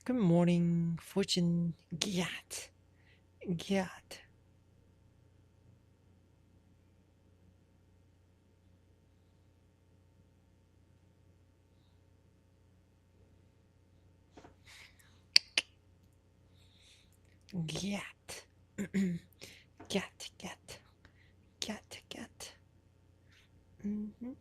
Good morning, Fortune Giat. Giat. Giat. Gat, gat. Gat, gat. Mm-hmm.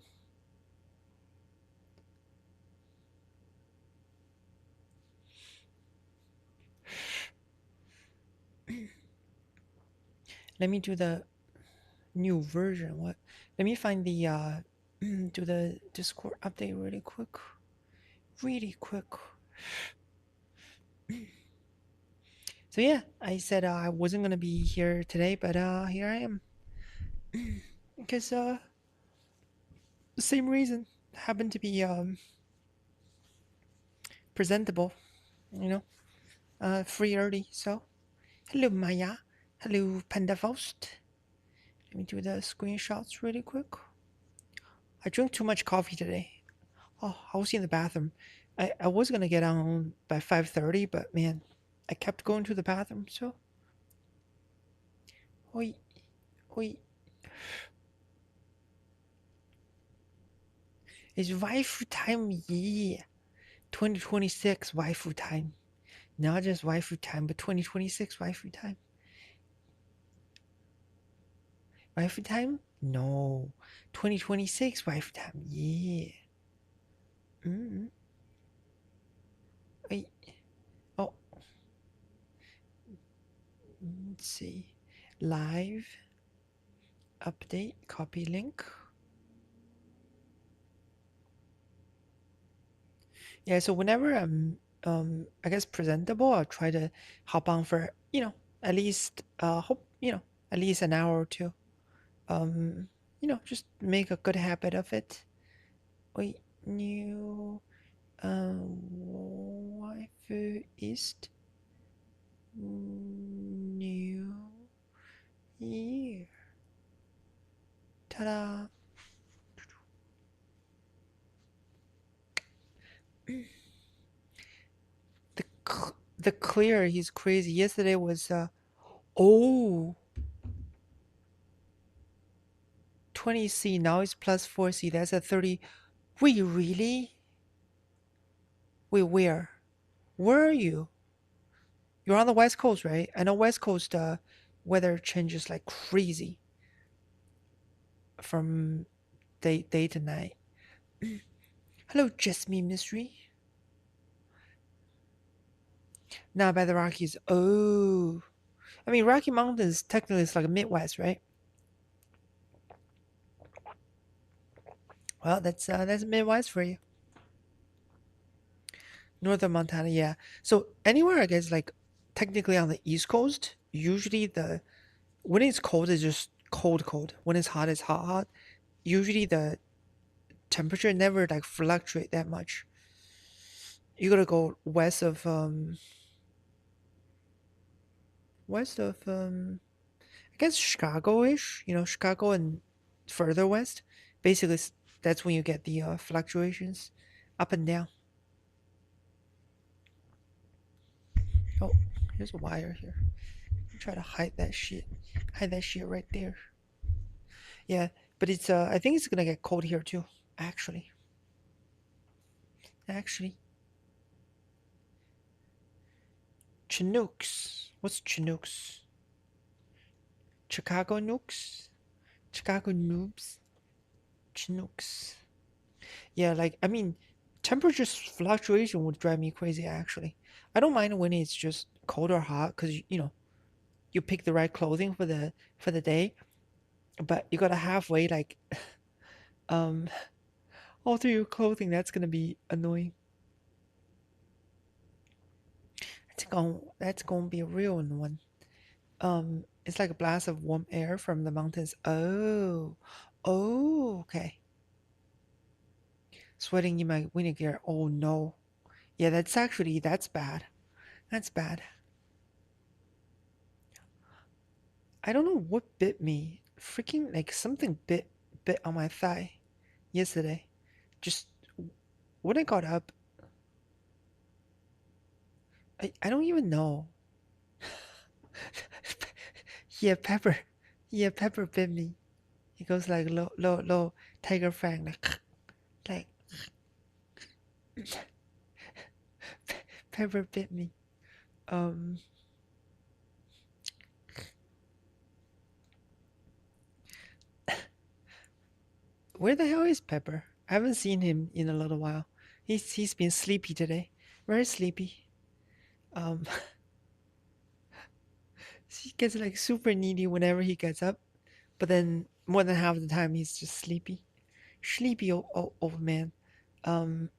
Let me do the new version. What? Let me find the do the Discord update really quick. Really quick. So yeah, I said I wasn't gonna be here today, but here I am. Because the same reason. Happened to be presentable, you know. Free early. So hello Maya. Hello Panda Faust. Let me do the screenshots really quick. I drank too much coffee today. Oh, I was in the bathroom. I was gonna get on by 5:30, but man, I kept going to the bathroom. So, oi, oi. It's waifu time, yeah. 2026 waifu time. Not just waifu time, but 2026 waifu time. Waifu time? No. 2026 waifu time, yeah. Mm-hmm. Oi. Oh, let's see. Live. Update. Copy link. Yeah, so whenever I'm I guess presentable, I'll try to hop on for, at least hope, at least an hour or two. Just make a good habit of it. Wait, new Waifuist New Year. Ta-da! The the clear, he's crazy. Yesterday was oh 20C, now it's plus 4C. That's a 30. Wait, really? Wait, where? Where are you? You're on the West Coast, right? I know West Coast weather changes like crazy from day to night. Hello, Jasmine Mystery. Now by the Rockies. Oh, I mean Rocky Mountains technically is like a Midwest, right? Well, that's Midwest for you. Northern Montana, yeah. So anywhere I guess like technically on the East Coast, usually the when it's cold it's just cold. When it's hot it's hot. Usually the temperature never like fluctuate that much. You gotta go west of I guess Chicago-ish, Chicago and further west. Basically, that's when you get the fluctuations up and down. Oh, here's a wire here. Try to hide that shit. Hide that shit right there. Yeah, but it's I think it's gonna get cold here too. Actually, actually, Chinooks. What's Chinooks? Chicago nukes. Chicago noobs. Chinooks. Yeah, like I mean, temperature fluctuation would drive me crazy. Actually, I don't mind when it's just cold or hot because you pick the right clothing for the day, but you gotta halfway like um alter your clothing. That's gonna be annoying. That's gonna be a real one. It's like a blast of warm air from the mountains. Oh, okay. Sweating in my winter gear. Oh no. Yeah, that's bad. That's bad. I don't know what bit me. Freaking like something bit on my thigh yesterday. Just when I got up, I don't even know. Yeah, Pepper. Yeah, Pepper bit me. He goes like low Tiger Fang like Pepper bit me. Um, where the hell is Pepper? I haven't seen him in a little while. He's been sleepy today, very sleepy. Um, he gets like super needy whenever he gets up, but then more than half the time he's just sleepy. Sleepy old man. Um,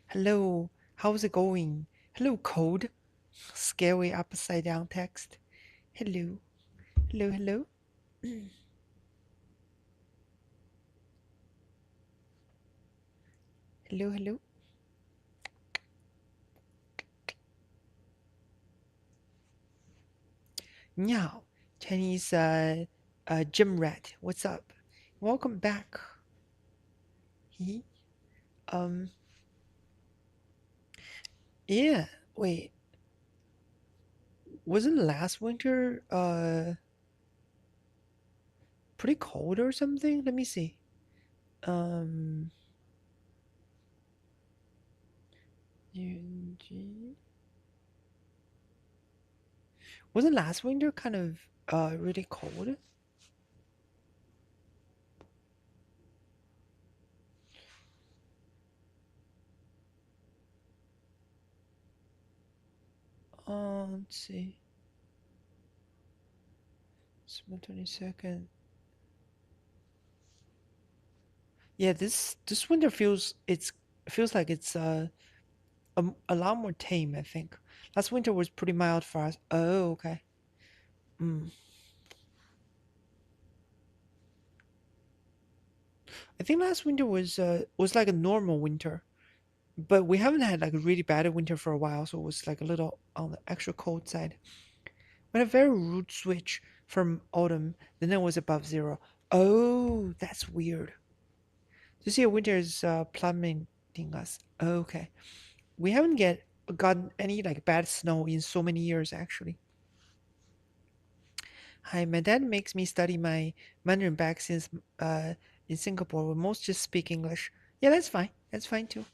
hello, how's it going? Hello, code. Scary upside down text. Hello, hello. Hello. Meow. Chinese gym rat. What's up? Welcome back. He um yeah. Wait, wasn't last winter pretty cold or something? Let me see. Um UNG wasn't last winter kind of really cold? Let's see. September 22nd. Yeah, this winter feels like it's a lot more tame, I think. Last winter was pretty mild for us. Oh, okay. Mm. I think last winter was like a normal winter, but we haven't had like a really bad winter for a while, so it was like a little on the extra cold side. We had a very rude switch from autumn, then it was above zero. Oh, that's weird. This year winter is plummeting us. Okay, we haven't get gotten any like bad snow in so many years actually. Hi, my dad makes me study my Mandarin back since in Singapore we most just speak English. Yeah, that's fine. That's fine too.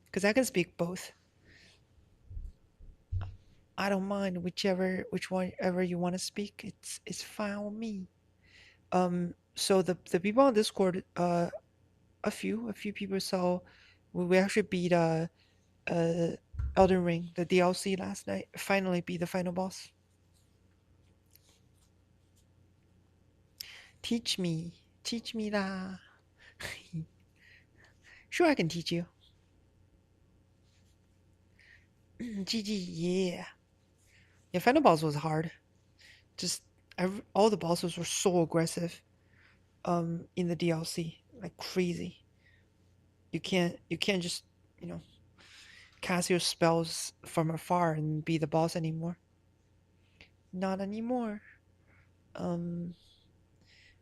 Because I can speak both. I don't mind which one ever you want to speak. It's fine with me. So the people on Discord, a few people saw we actually beat uh Elden Ring, the DLC last night. Finally beat the final boss. Teach me lah. Sure, I can teach you. GG, yeah. Yeah, final boss was hard. Just all the bosses were so aggressive. In the DLC, like crazy. You can't just you know cast your spells from afar and be the boss anymore. Not anymore. Um,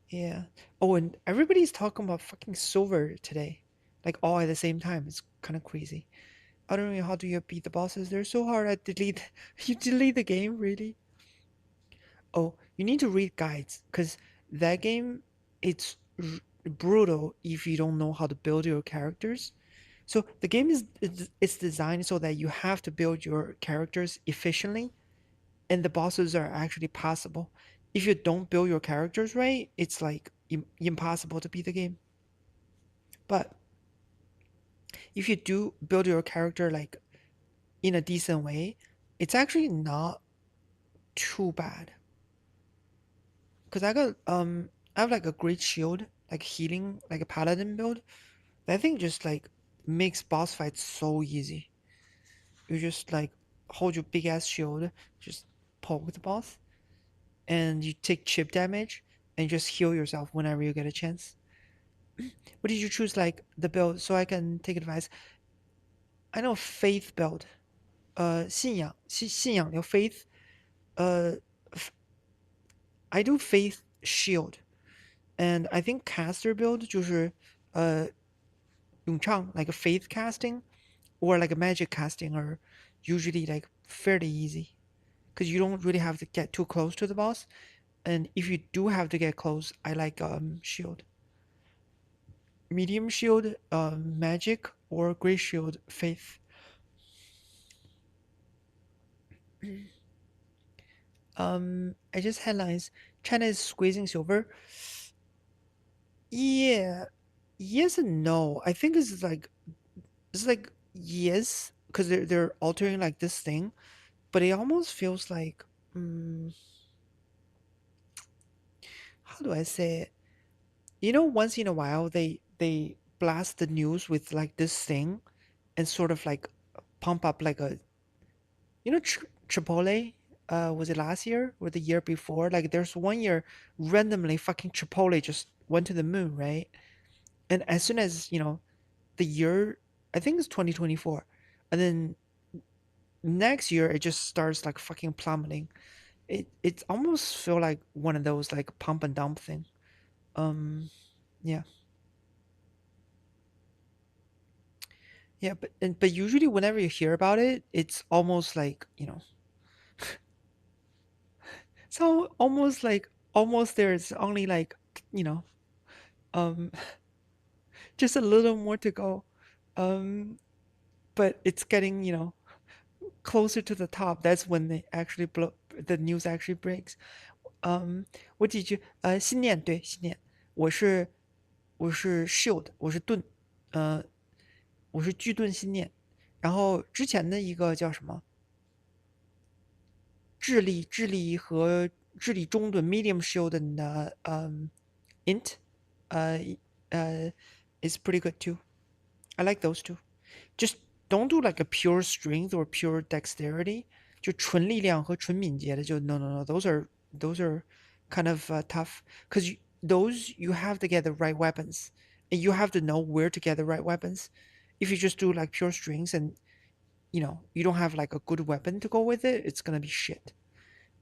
yeah. Oh, and everybody's talking about fucking silver today, like all at the same time. It's kind of crazy. I don't know how do you beat the bosses. They're so hard. I delete. You delete the game, really? Oh, you need to read guides because that game, it's brutal if you don't know how to build your characters. So the game it's designed so that you have to build your characters efficiently, and the bosses are actually possible. If you don't build your characters right, it's like impossible to beat the game. But if you do build your character like in a decent way, it's actually not too bad. Cause I have like a great shield, like healing, like a paladin build. That thing just like makes boss fights so easy. You just like hold your big ass shield, just poke the boss, and you take chip damage and just heal yourself whenever you get a chance. What did you choose like the build so I can take advice? I know faith build. 信仰叫 faith. 呃 I do faith shield, and I think caster build 就是咏唱 like a faith casting or like a magic casting are usually like fairly easy because you don't really have to get too close to the boss. And if you do have to get close, I like shield, medium shield, magic, or gray shield faith. I just headlines. China is squeezing silver. Yeah, yes and no. I think it's like yes because they're altering like this thing, but it almost feels like how do I say it? Once in a while they blast the news with like this thing and sort of like pump up like a Chipotle. Was it last year or the year before? Like there's one year randomly fucking Chipotle just went to the moon, right? And as soon as the year, I think it's 2024, and then next year it just starts like fucking plummeting. It almost feel like one of those like pump and dump thing. Um, yeah, yeah, but usually whenever you hear about it, it's almost like so almost like almost there's only like you know um just a little more to go, um, but it's getting closer to the top. That's when they actually blow the news actually breaks.我几句信念对信念，我是 shield，我是盾，呃，我是巨盾信念。然后之前的一个叫什么智力和智力中盾 medium shield 的int，呃is pretty good too. I like those two. Just don't do like a pure strength or pure dexterity. 就纯力量和纯敏捷的就 no no no. Those are kind of tough because those you have to get the right weapons and you have to know where to get the right weapons. If you just do like pure strings and you don't have like a good weapon to go with it, it's gonna be shit.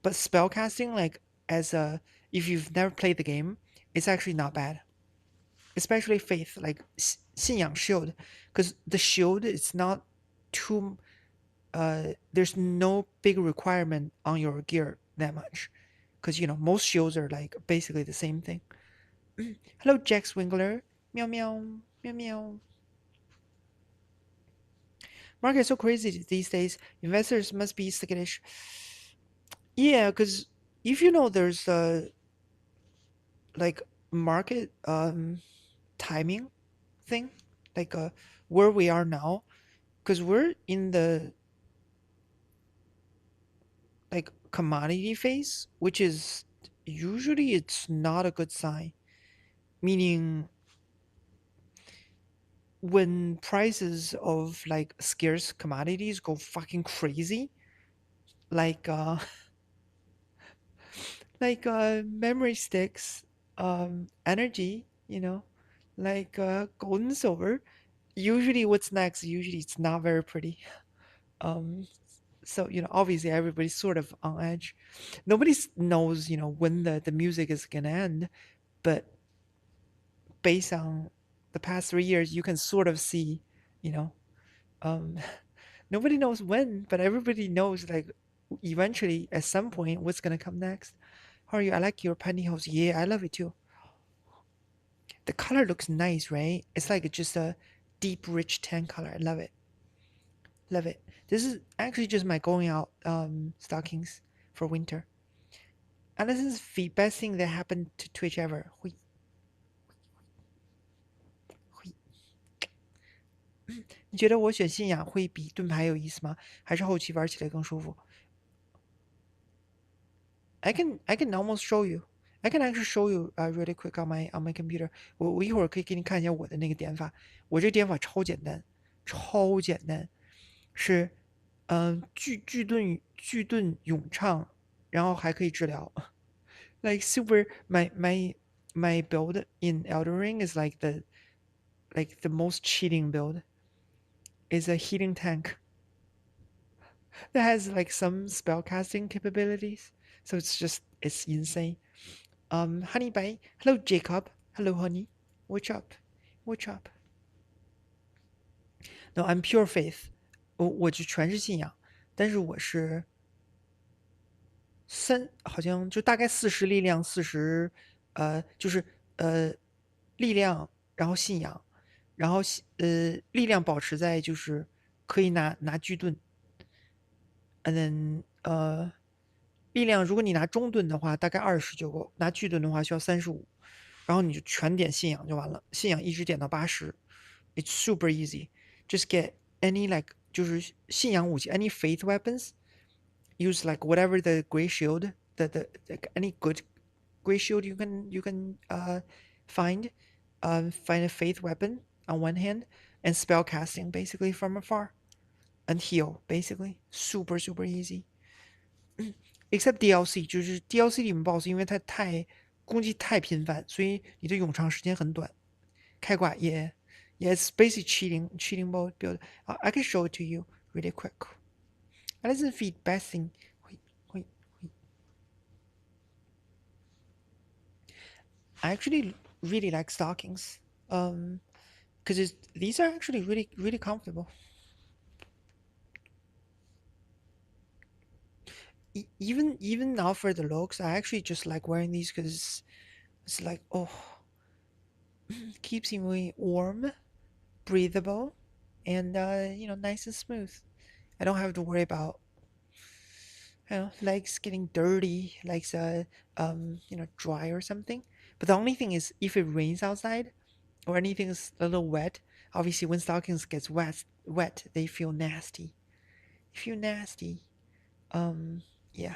But spellcasting like as a if you've never played the game, it's actually not bad. Especially faith like 信仰 shield because the shield is not too there's no big requirement on your gear that much because most shields are like basically the same thing. Hello Jack Swingler. Meow meow meow meow. Market is so crazy these days. Investors must be skittish. Yeah, because if there's like market timing thing, like where we are now, because we're in the like commodity phase, which is usually it's not a good sign. Meaning when prices of like scarce commodities go fucking crazy, like memory sticks, energy, like gold and silver. Usually what's next, usually it's not very pretty. Um so obviously everybody's sort of on edge. Nobody knows when the music is gonna end, but based on the past 3 years you can sort of see you know um nobody knows when, but everybody knows like eventually at some point what's gonna come next. How are you? I like your pantyhose. Yeah, I love it too. The color looks nice, right? It's like just a deep rich tan color. I love it. Love it. This is actually just my going out stockings for winter. And this is the best thing that happened to Twitch ever. Hui, hui. 你觉得我选信仰会比盾牌有意思吗？还是后期玩起来更舒服？ I can almost show you. I can actually show you really quick on my computer. 我一会儿可以给你看一下我的那个点法。我这个点法超简单，超简单，是巨盾咏唱，然后还可以治疗。Like super my build in Elden Ring is like like the most cheating build is a healing tank that has like some spellcasting capabilities. So it's insane. Honey bye. Hello Jacob. Hello honey. What's up? What's up? No, I'm pure faith.我就全是信仰，但是我是好像就大概40力量，就是力量，然后信仰，然后力量保持在就是可以拿巨盾，and then 力量如果你拿中盾的话大概20就够，拿巨盾的话需要35，然后你就全点信仰就完了，信仰一直点到80，it's super easy. Just get any like 就是信仰武器，any faith weapons. Use like whatever the gray shield, like any good gray shield you can find. Find a faith weapon on one hand and spell casting basically from afar and heal basically super easy. Except DLC 就是 DLC 里面 BOSS 因为它攻击太频繁，所以你的永长时间很短。开挂也 yeah, it's basically cheating mode build. I can show it to you really quick. It doesn't feed besting. Wait. I actually really like stockings. Because these are actually really comfortable. Even now for the looks, I actually just like wearing these because it's like keeps me warm, breathable, and nice and smooth. I don't have to worry about legs getting dirty, legs dry or something. But the only thing is if it rains outside or anything is a little wet, obviously when stockings gets wet, they feel nasty. They feel nasty. Um, yeah.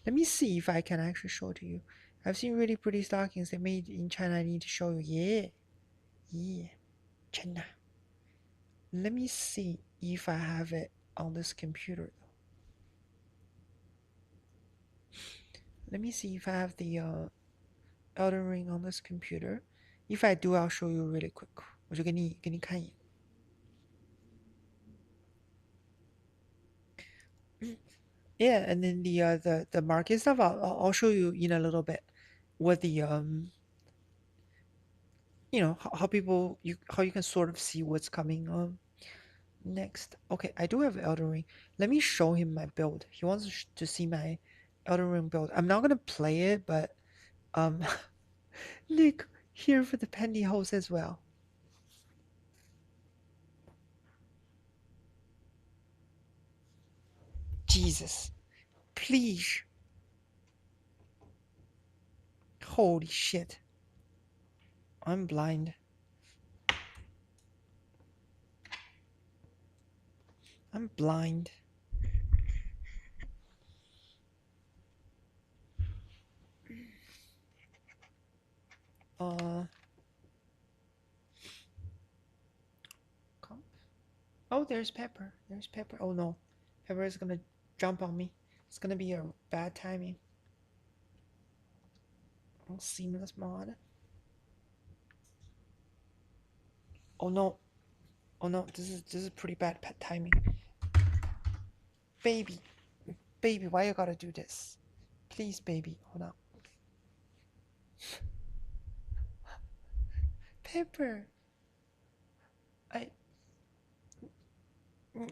Let me see if I can actually show it to you. I've seen really pretty stockings they made in China. I need to show you. Yeah, China. Let me see if I have it on this computer. Let me see if I have the Elden Ring on this computer. If I do, I'll show you really quick. 我就给你看一眼。Yeah, and then the market stuff, I'll show you in a little bit what the how people how you can sort of see what's coming next. Okay, I do have Elden Ring. Let me show him my build. He wants to see my Elden Ring build. I'm not gonna play it, but um Nick here for the pantyhose as well. Jesus, please. Holy shit. I'm blind. I'm blind. Uh, come. Oh, there's Pepper. There's Pepper. Oh no, Pepper is gonna jump on me. It's gonna be a bad timing. Oh, seamless mod. Oh no. Oh no. This is pretty bad pet timing. Baby, baby, why you gotta do this? Please, baby. Hold on. Pepper. I. mm,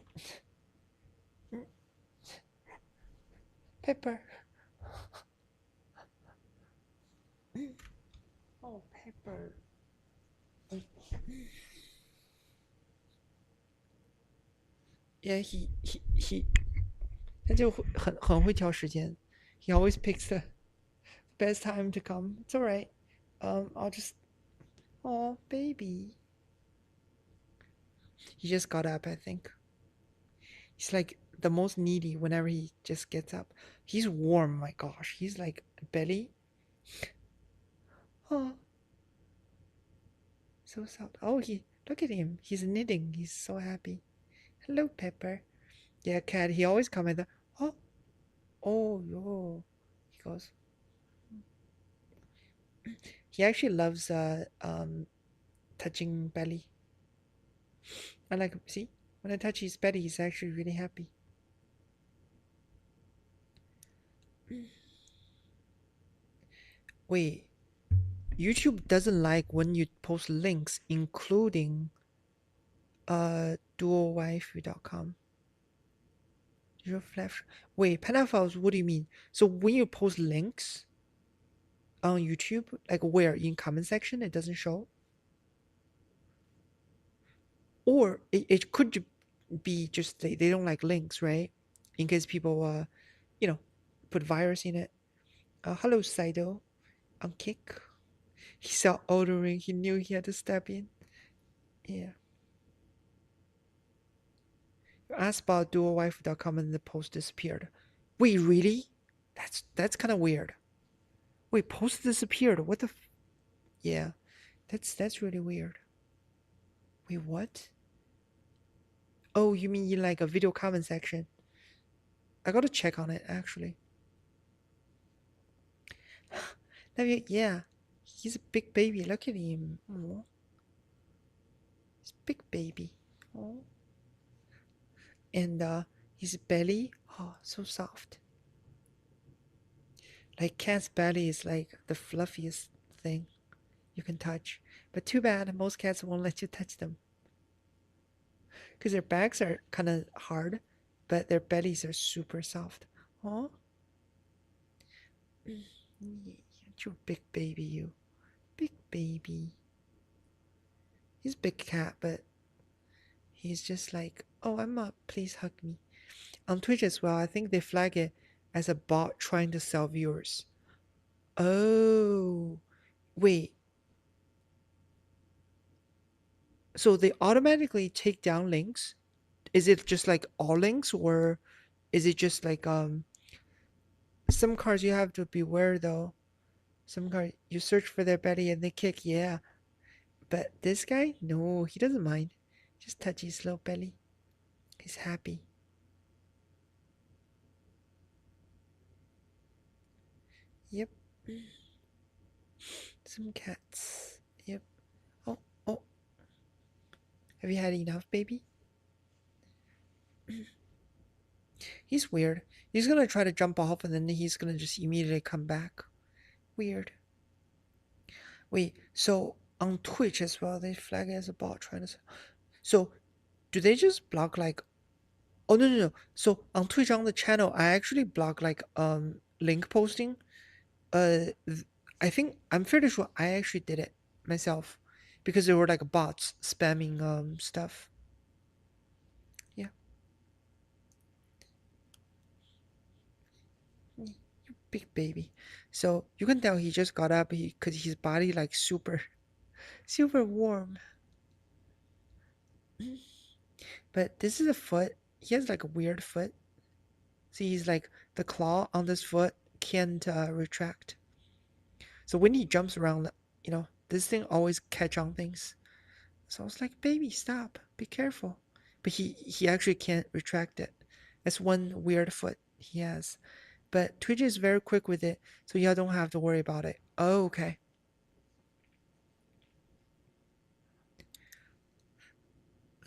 mm, Pepper. Oh, Pepper. Yeah, he 他就很会挑时间. He always picks the best time to come. It's alright. I'll just. Oh, baby. He just got up, I think. He's like the most needy whenever he just gets up. He's warm, my gosh. He's like belly. Oh, so soft. Oh, look at him. He's knitting. He's so happy. Hello, Pepper. Yeah, cat. He always come at the. Oh, oh, yo. He goes. He actually loves touching belly. I like, see, when I touch his belly, he's actually really happy. Wait, YouTube doesn't like when you post links, including dualwaifu.com. Your flash. Wait, pedophiles, what do you mean? So when you post links on YouTube, like where in comment section, it doesn't show? Or it could be just they don't like links, right? In case people you know, put virus in it. Hello Saido on kick. He saw ordering, he knew he had to step in. Yeah. You asked about dualwife.com and the post disappeared. Wait, really? That's kind of weird. Wait, post disappeared. What the yeah. That's really weird. Wait, what? Oh, you mean in like a video comment section? I gotta check on it actually. Yeah, he's a big baby. Look at him. Oh, he's a big baby. Oh, and his belly. Oh, so soft. Like cat's belly is like the fluffiest thing you can touch. But too bad most cats won't let you touch them because their backs are kind of hard, but their bellies are super soft. Oh, you big baby, you big baby. He's a big cat, but he's just like, oh, I'm up. Please hug me. On Twitch as well, I think they flag it as a bot trying to sell viewers. Oh, wait. So they automatically take down links? Is it just like all links, or is it just like some cards you have to beware though? Some cards you search for their belly and they kick, yeah. But this guy, no, he doesn't mind. Just touch his little belly. He's happy. Yep. Some cats. Yep. Oh, oh. Have you had enough, baby? He's weird. He's gonna try to jump off and then he's gonna just immediately come back. Weird. Wait, so on Twitch as well, they flag it as a bot trying to. So do they just block like? Oh no no no. So on Twitch on the channel, I actually block like link posting. I think I'm fairly sure I actually did it myself because there were like bots spamming stuff. Yeah, you big baby. So you can tell he just got up. He cause his body like super warm. But this is a foot. He has like a weird foot. See, he's like the claw on this foot can't retract. So when he jumps around, this thing always catch on things. So I was like, baby, stop, be careful. But he actually can't retract it. That's one weird foot he has. But Twitch is very quick with it, so y'all don't have to worry about it. Oh, okay.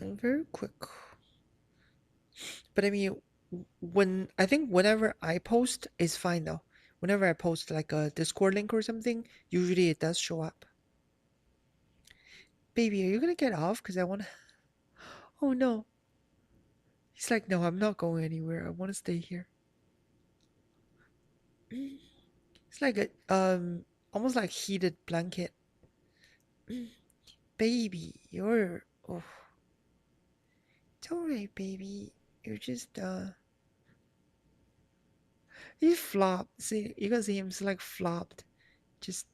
I'm very quick. But I mean, whenever I post, it's fine though. Whenever I post like a Discord link or something, usually it does show up. Baby, are you gonna get off? Because I wanna. Oh no. He's like, no, I'm not going anywhere. I want to stay here. It's like a almost like heated blanket. Baby, you're oh, it's alright, baby. You're just he flopped. See, you can see him. It's like flopped. Just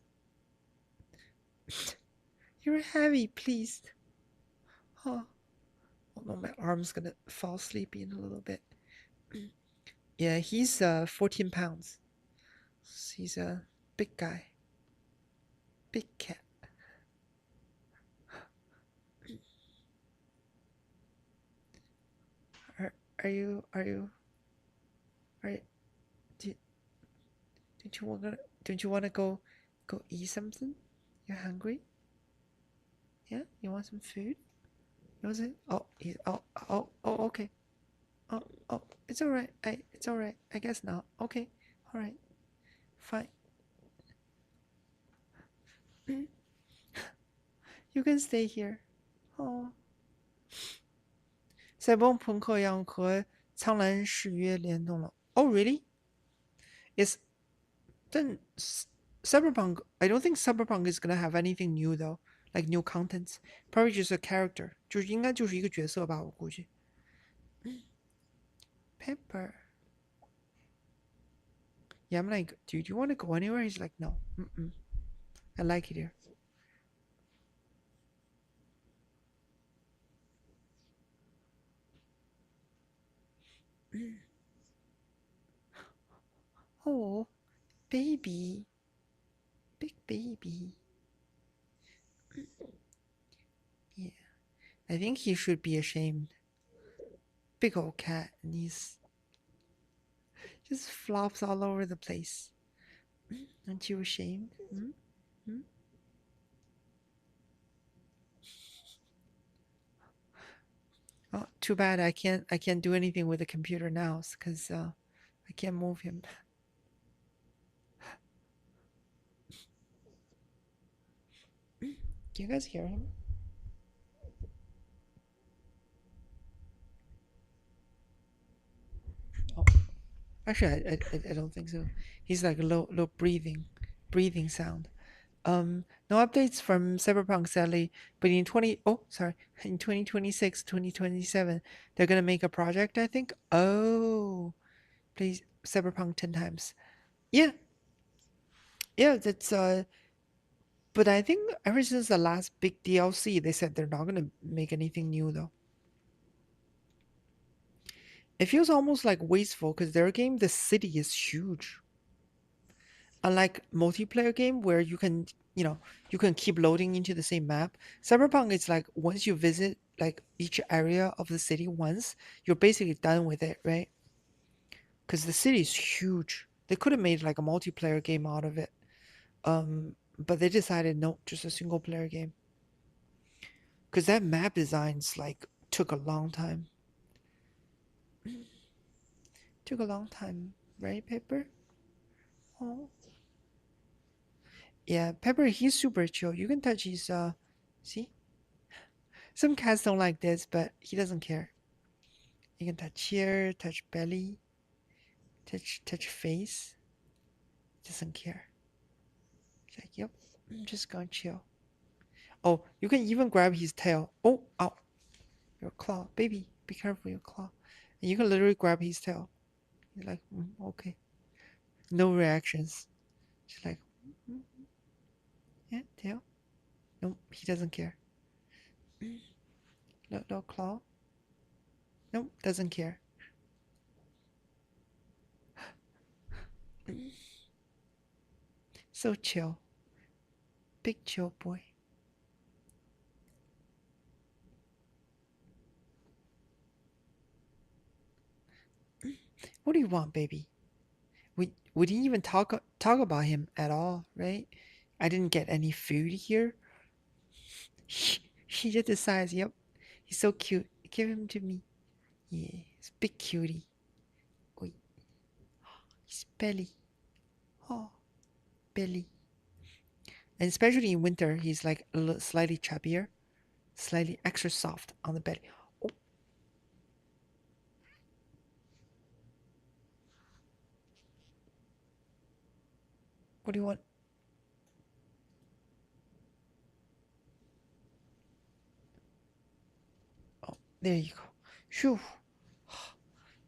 you're heavy, please. Oh, oh no, my arm's gonna fall sleepy in a little bit. Yeah, he's 14 pounds. He's a big guy, big cat. Are are do, don't you wanna go eat something? You're hungry? Yeah, you want some food? Was it? Oh, okay. Oh, it's all right. It's all right. I guess not. Okay, all right, fine. You can stay here. Oh，赛博朋克要和苍兰誓约联动了。Oh, really? Yes. Then Cyberpunk. I don't think Cyberpunk is gonna have anything new though, like new contents. Probably just a character. 就是应该就是一个角色吧，我估计。Pepper. Yeah, I'm like, dude, you want to go anywhere? He's like, no. Mm-mm. I like it here. Oh, baby. Big baby. Yeah. I think he should be ashamed. Big old cat. And he's just flops all over the place. Aren't you ashamed? Hmm? Hmm? Oh, too bad I can't do anything with the computer now because I can't move him. Can you guys hear him? Oh, actually, I don't think so. He's like a low breathing sound. No updates from Cyberpunk sadly, but in 2026, 2027, they're gonna make a project, I think. Oh, please Cyberpunk 10 times. Yeah, yeah, that's but I think ever since the last big DLC, they said they're not gonna make anything new though. It feels almost like wasteful because their game, the city is huge. Unlike multiplayer game where you can keep loading into the same map. Cyberpunk is like once you visit like each area of the city once, you're basically done with it, right? Because the city is huge. They could have made like a multiplayer game out of it. But they decided no, just a single player game. Because that map designs like took a long time. Took a long time, right, Pepper? Oh. Yeah, Pepper, he's super chill. You can touch his see? Some cats don't like this, but he doesn't care. You can touch here, touch belly, touch face. Doesn't care. He's like, yep, I'm just gonna chill. Oh, you can even grab his tail. Oh, ow, your claw, baby, be careful your claw. And you can literally grab his tail. You're like, okay, no reactions. She's like, mm, yeah, tail. No, he doesn't care. No claw. No, doesn't care. So chill, big chill boy. What do you want, baby? We didn't even talk about him at all, right? I didn't get any food here. She just decides, yep, he's so cute. Give him to me. Yeah, he's a big cutie. Oi, his belly. Oh, belly. And especially in winter, he's like a little slightly chubbier, slightly extra soft on the belly. Oh, what do you want? Oh, there you go. Shoo.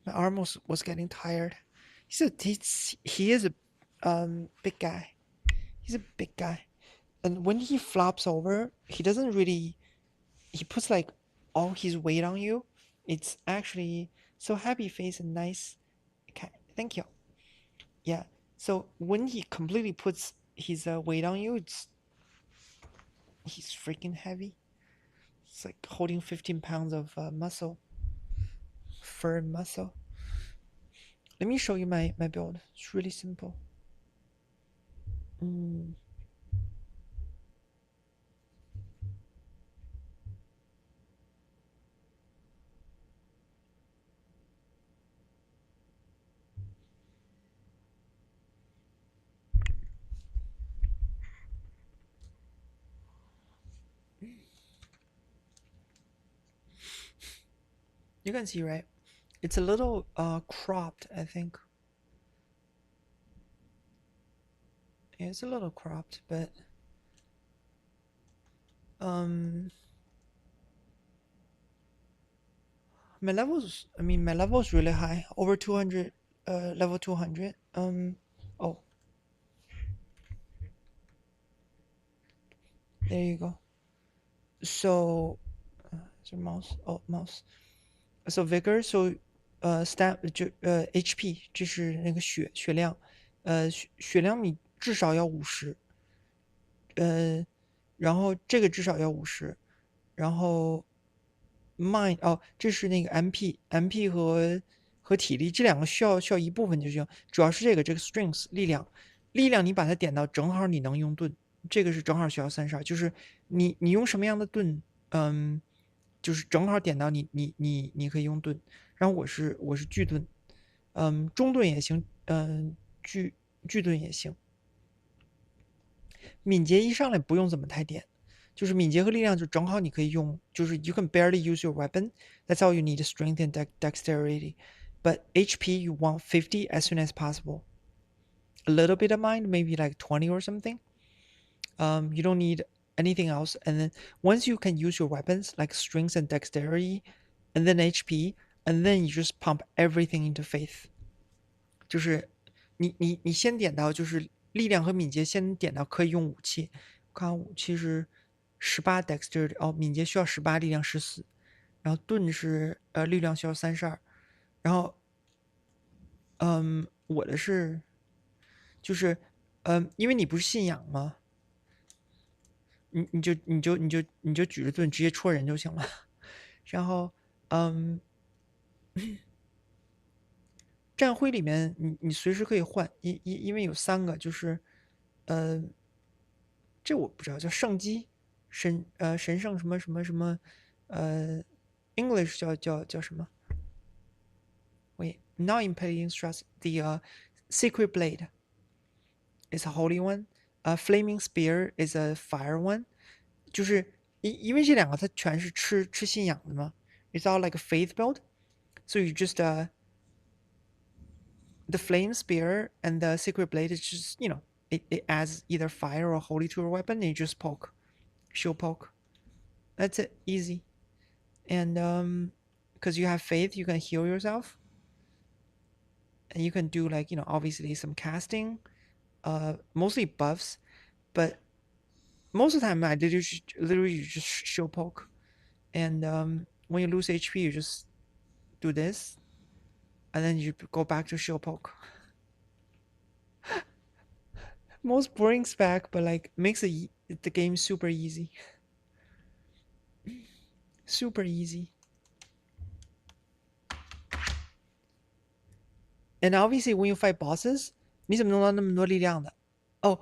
My arm was getting tired. He is a big guy. He's a big guy. And when he flops over, he doesn't really he puts like all his weight on you. It's actually so happy face and nice. Okay, thank you. Yeah. So when he completely puts his weight on you, he's freaking heavy. It's like holding 15 pounds of muscle, fur muscle. Let me show you my build. It's really simple. Mm. You can see, right? It's a little cropped, I think. Yeah, it's a little cropped, but um my level's really high, over 200, level 200. Oh, there you go. So, is there mouse? Oh, mouse. So vigor, so stat HP 就是那个血量，血量你至少要50，然后这个至少要50，然后 mind 哦，这是那个 MP 和体力这两个需要一部分就行，主要是这个 strength 力量你把它点到正好你能用盾，这个是正好需要32，就是你用什么样的盾，就是正好点到你可以用盾，然后我是巨盾，中盾也行，巨盾也行，敏捷一上来不用怎么太点，就是敏捷和力量就正好你可以用，就是 you can barely use your weapon. That's all you need is strength and dexterity. But HP you want 50 as soon as possible. A little bit of mind, maybe like 20 or something. You don't need anything else. And then once you can use your weapons like strength and dexterity, and then HP, and then you just pump everything into faith. 就是你先点到就是力量和敏捷先点到可以用武器，我看武器是18 dexterity 哦，敏捷需要18，力量14，然后盾是力量需要32，然后我的是就是因为你不是信仰吗？你就举着盾直接戳人就行了，然后嗯战徽里面你随时可以换，因为有3个就是呃这我不知道叫圣基，神圣什么什么什么，呃，English 叫什么？Wait, not impeding thrust. The secret blade is a holy one. Flaming spear is a fire one. 就是因为这两个它全是吃信仰的嘛，it's all like a faith build. So you just the flame spear and the secret blade is just it adds either fire or holy to your weapon and you just poke, shield poke. That's it, easy. And because you have faith you can heal yourself and you can do like obviously some casting, mostly buffs, but most of the time I literally just show poke, and when you lose HP you just do this and then you go back to show poke. Most boring spec but like makes the game super easy. Super easy. And obviously when you fight bosses 你怎么弄到那么多力量的？哦，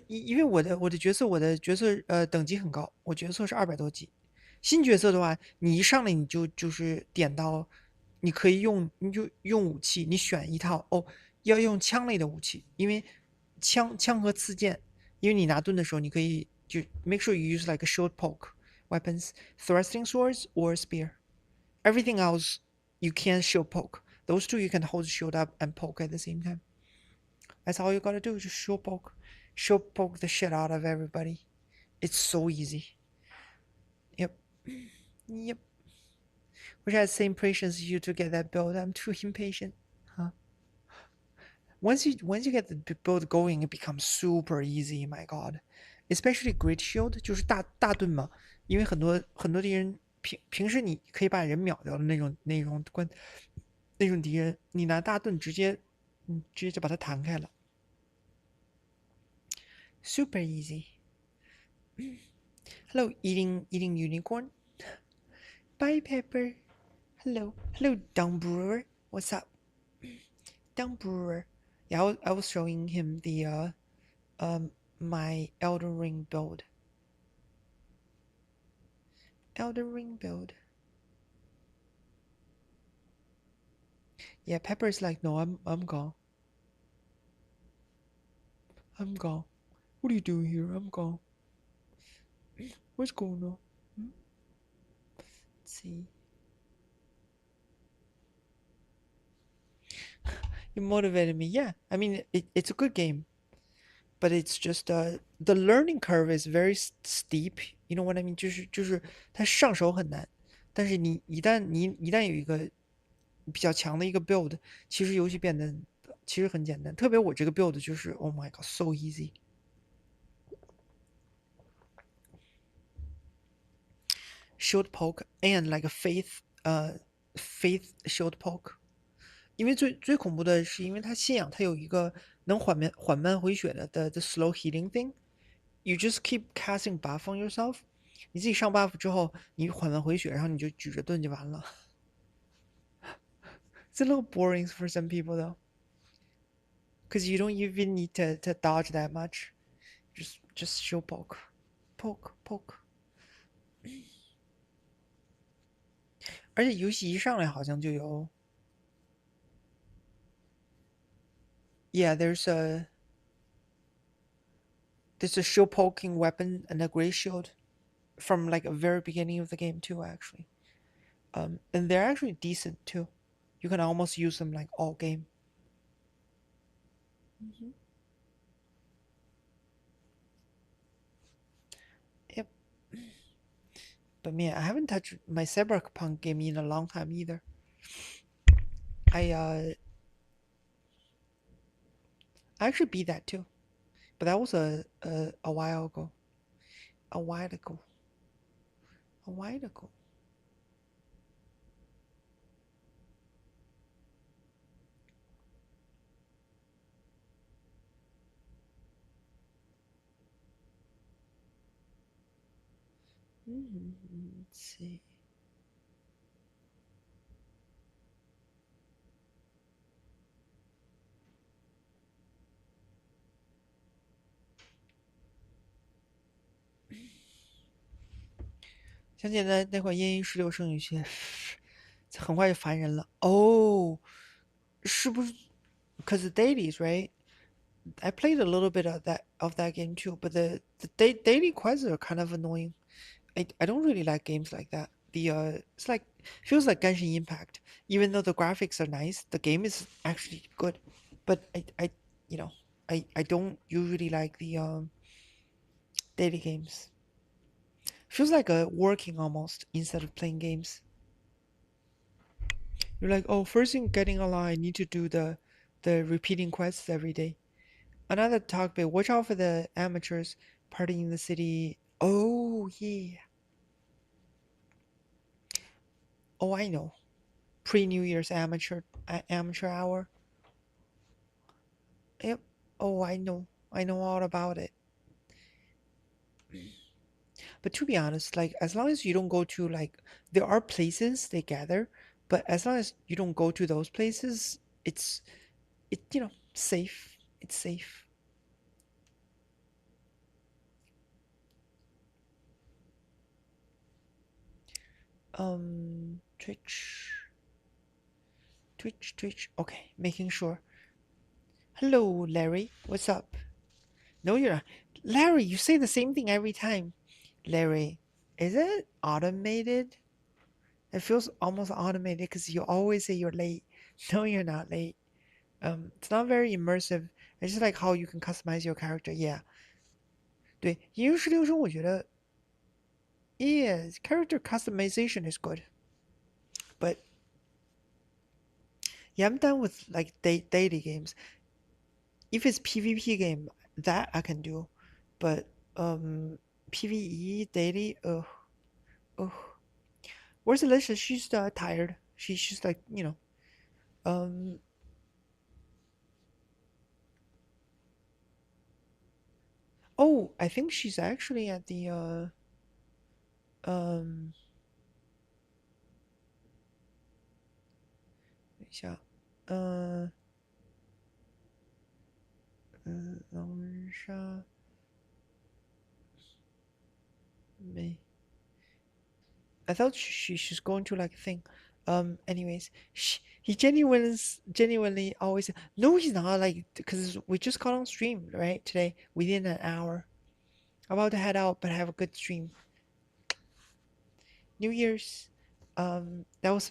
因为我的角色等级很高，我角色是200多级。新角色的话，你一上来你就是点到，你可以用你就用武器，你选一套哦，要用枪类的武器，因为枪和刺剑，因为你拿盾的时候，你可以就 make sure you use like a shield poke weapons, thrusting swords or spear. Everything else you can't shield poke. Those two you can hold shield up and poke at the same time. That's all you gotta do. Just shield poke the shit out of everybody. It's so easy. Yep. Yep. Wish I had the same patience as you to get that build. I'm too impatient. Huh? Once you get the build going, it becomes super easy. My God, especially Great Shield 就是大盾嘛，因为很多敌人平时你可以把人秒掉的那种敌人，你拿大盾直接就把它弹开了。Super easy. Hello, eating unicorn. Bye, Pepper. Hello, Dung Brewer. What's up, Dung Brewer? Yeah, I was showing him the my Elden Ring build. Elden Ring build. Yeah, Pepper's like, no, I'm gone. I'm gone. What are you doing here? I'm gone. What's going on? Let's see. it motivated me. Yeah, I mean, it's a good game, but it's just the learning curve is very steep. You know what I mean？就是它上手很难，但是你一旦有一个比较强的一个 build，其实游戏变得其实很简单。特别我这个 build 就是 Oh my God so easy。Shield poke and like a faith shield poke。因为最恐怖的是，因为它信仰它有一个能缓慢回血的 slow healing thing。You just keep casting buff on yourself。你自己上 buff 之后，你缓慢回血，然后你就举着盾就完了。It's a little boring for some people though, because you don't even need to dodge that much. Just show poke, poke poke。而且游戏一上来好像就有，Yeah, there's a shield poking weapon and a great shield from like a very beginning of the game too, actually. And they're actually decent too. You can almost use them like all game. Mm-hmm. Yep. But man, I haven't touched my Cyberpunk game in a long time either. I actually beat that too, but that was a while ago. A while ago. A while ago. Let's see. 想起来那款《烟云十六声》有些很快就烦人了。哦，是不是？Because the dailies, right? I played a little bit of that game too, but the daily quests are kind of annoying. I don't really like games like that. It's like feels like Genshin Impact. Even though the graphics are nice, the game is actually good. But you know, I don't usually like the daily games. Feels like a working almost instead of playing games. You're like, oh, first thing getting online, I need to do the repeating quests every day. Another talk bit. Watch out for the amateurs partying in the city. Oh yeah. Oh, I know. Pre-New Year's amateur hour. Yep. Oh, I know. I know all about it. But to be honest, like as long as you don't go to like there are places they gather, but as long as you don't go to those places, it's safe. It's safe. Twitch. Okay, making sure. Hello, Larry. What's up? No, you're not. Larry, you say the same thing every time. Larry, is it automated? It feels almost automated because you always say you're late. No, you're not late. It's not very immersive. It's just like how you can customize your character. Yeah. 对，银石流声我觉得 yeah, character customization is good. But yeah, I'm done with like daily games. If it's PvP game, that I can do. But PvE daily, ugh. Where's Alicia? She's tired. She's just like, um oh, I think she's actually at the um 等一下，狼人杀没 I thought she's going to like think. Anyways, he genuinely always no, he's not like because we just got on stream right today within an hour. I'm about to head out, but have a good stream. New Year's, that was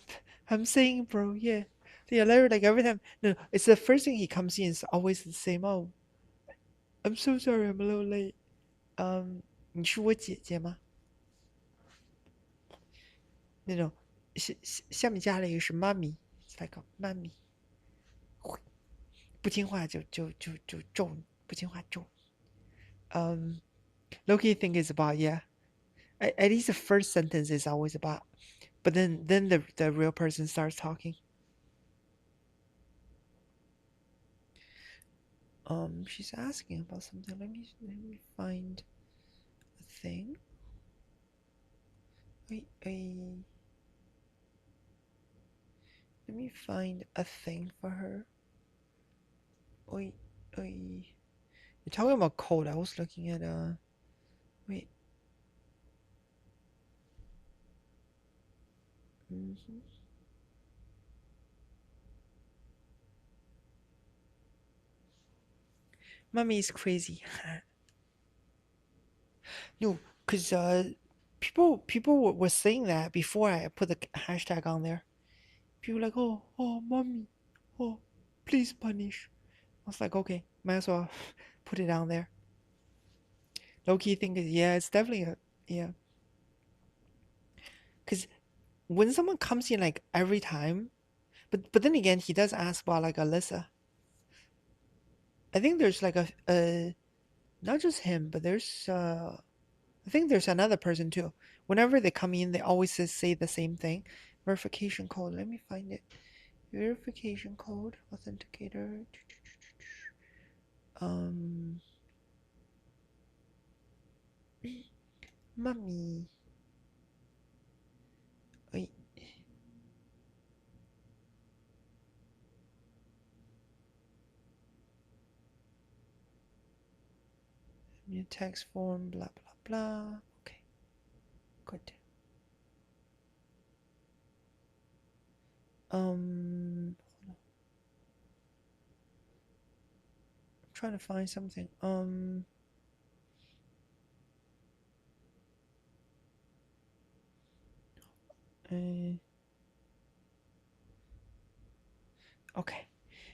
I'm saying, bro. Yeah, Yeah, Larry, like every time, no, it's the first thing he comes in is always the same. Oh, I'm so sorry, I'm a little late. 你是我姐姐吗？那种下面加了一个是妈咪，it's like a 妈咪，不听话就揍你，不听话揍你。Loki think is about, yeah. At least the first sentence is always about, but then the real person starts talking. She's asking about something. Let me find a thing. Wait. Let me find a thing for her. Wait, wait. You're talking about cold. I was looking at wait. Mm-hmm. Mommy is crazy. No, cause people were saying that before I put the hashtag on there. People were like, oh, mommy, oh, please punish. I was like, okay, might as well put it on there. Low key think is, yeah, it's definitely a, yeah. Cause when someone comes in like every time, but then again, he does ask about like Alyssa. I think there's like a not just him, but there's I think there's another person too. Whenever they come in, they always say the same thing. Verification code. Let me find it. Verification code. Authenticator. Um, Mummy. Wait. New text form. Blah blah blah. Okay. Good. I'm trying to find something. Uh, okay.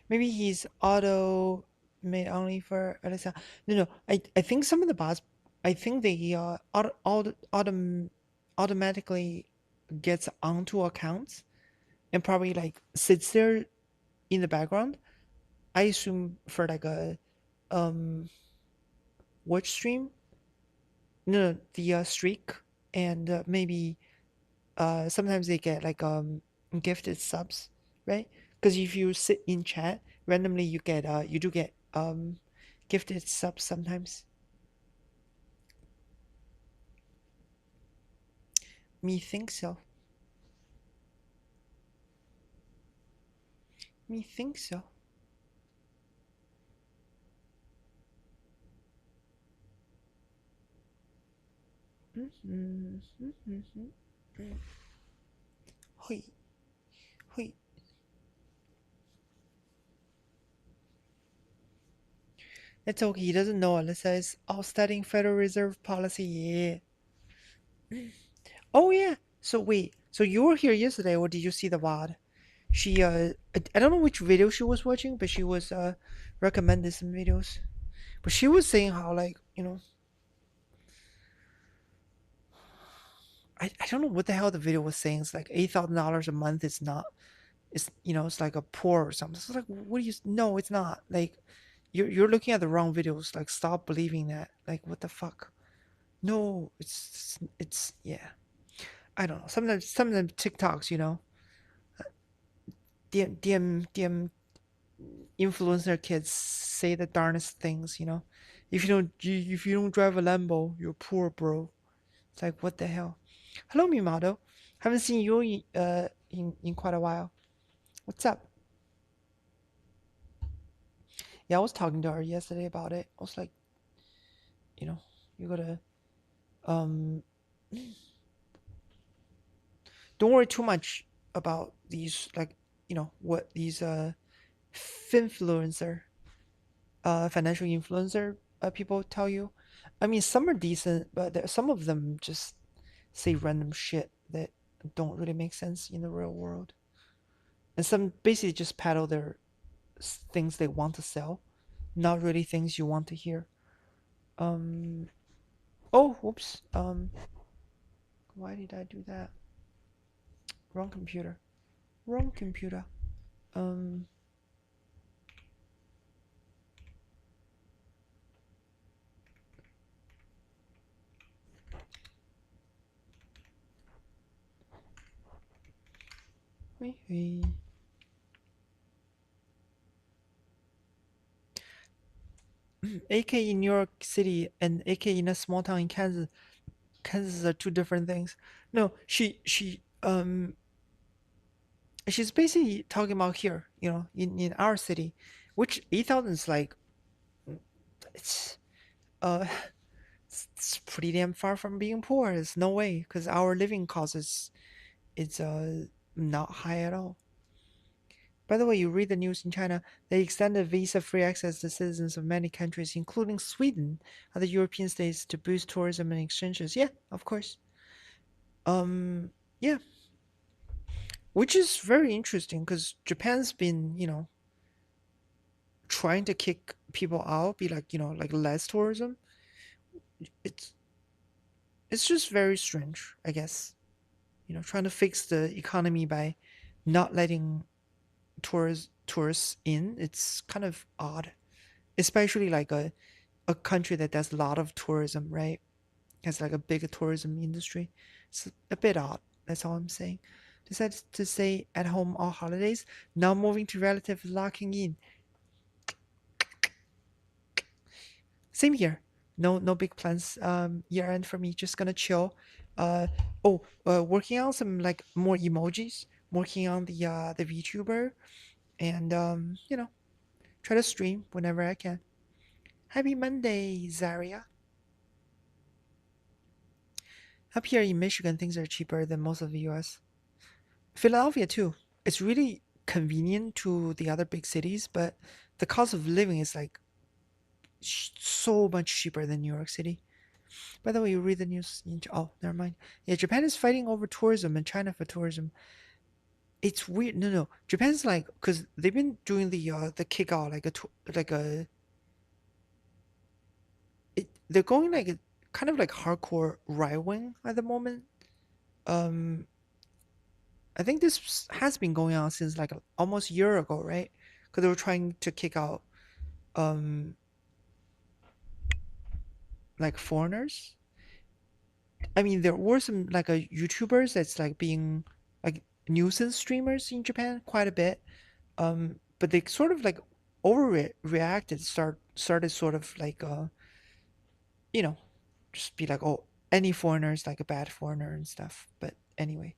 Maybe he's auto made only for Alyssa. No. I think some of the bots. I think they automatically gets onto accounts and probably like sits there in the background. I assume for like a um watch stream. No, the streak and maybe sometimes they get like gifted subs, right? Because if you sit in chat randomly, you do get gifted subs sometimes. Me think so. Me think so. Mm-hmm. Mm-hmm. Hoi, hoi. It's okay. He doesn't know. Alyssa is all studying Federal Reserve policy. Yeah. Oh yeah. So wait. So you were here yesterday, or did you see the VOD? She I don't know which video she was watching, but she was recommended some videos. But she was saying how like I don't know what the hell the video was saying. It's like $8,000 a month is not. It's it's like a poor or something. It's like what do you? No, it's not. Like you're looking at the wrong videos. Like stop believing that. Like what the fuck? No, it's yeah. I don't know. Sometimes TikToks, DM influencer kids say the darnest things. If you don't drive a Lambo, you're poor, bro. It's like what the hell? Hello, Mimato. Haven't seen you in quite a while. What's up? Yeah, I was talking to her yesterday about it. I was like, you know, you gotta um don't worry too much about these like what these finfluencer financial influencer people tell you. I mean, some are decent, but some of them just say random shit that don't really make sense in the real world. and some basically just peddle their things they want to sell, not really things you want to hear. Um, oh, whoops. Why did I do that? Wrong computer. Wrong computer. Um, wait, wait. AK in New York City and AK in a small town in Kansas. Kansas are two different things. No, she's basically talking about here, in our city, which 8,000 is like it's uh it's pretty damn far from being poor. There's no way because our living cost is it's not high at all. By the way, you read the news in China, they extended visa-free access to citizens of many countries, including Sweden, other European states, to boost tourism and exchanges. Yeah, of course. Um, yeah, which is very interesting because Japan's been, trying to kick people out, be like, like less tourism. It's it's just very strange, I guess. Trying to fix the economy by not letting tourists in. It's kind of odd, especially like a country that does a lot of tourism, right? Has like a big tourism industry. It's a bit odd. That's all I'm saying. Decided to stay at home all holidays. Now moving to relatives, locking in. Same here. No big plans. Year end for me. Just gonna chill. Uh working on some like more emojis. Working on the VTuber, and try to stream whenever I can. Happy Monday, Zaria. Up here in Michigan, things are cheaper than most of the US. Philadelphia, too. It's really convenient to the other big cities, but the cost of living is like so much cheaper than New York City. By the way, you read the news. Oh, never mind. Yeah, Japan is fighting over tourism and China for tourism. It's weird. No, no. Japan's like, because they've been doing the kick out like like a they're going like a kind of like hardcore right wing at the moment. Um, I think this has been going on since like almost a year ago, right? Because they were trying to kick out um like foreigners. I mean, there were some like a YouTubers that's like being like nuisance streamers in Japan quite a bit. But they sort of like overreacted, started sort of like you know, just be like, oh, any foreigner is like a bad foreigner and stuff. But anyway,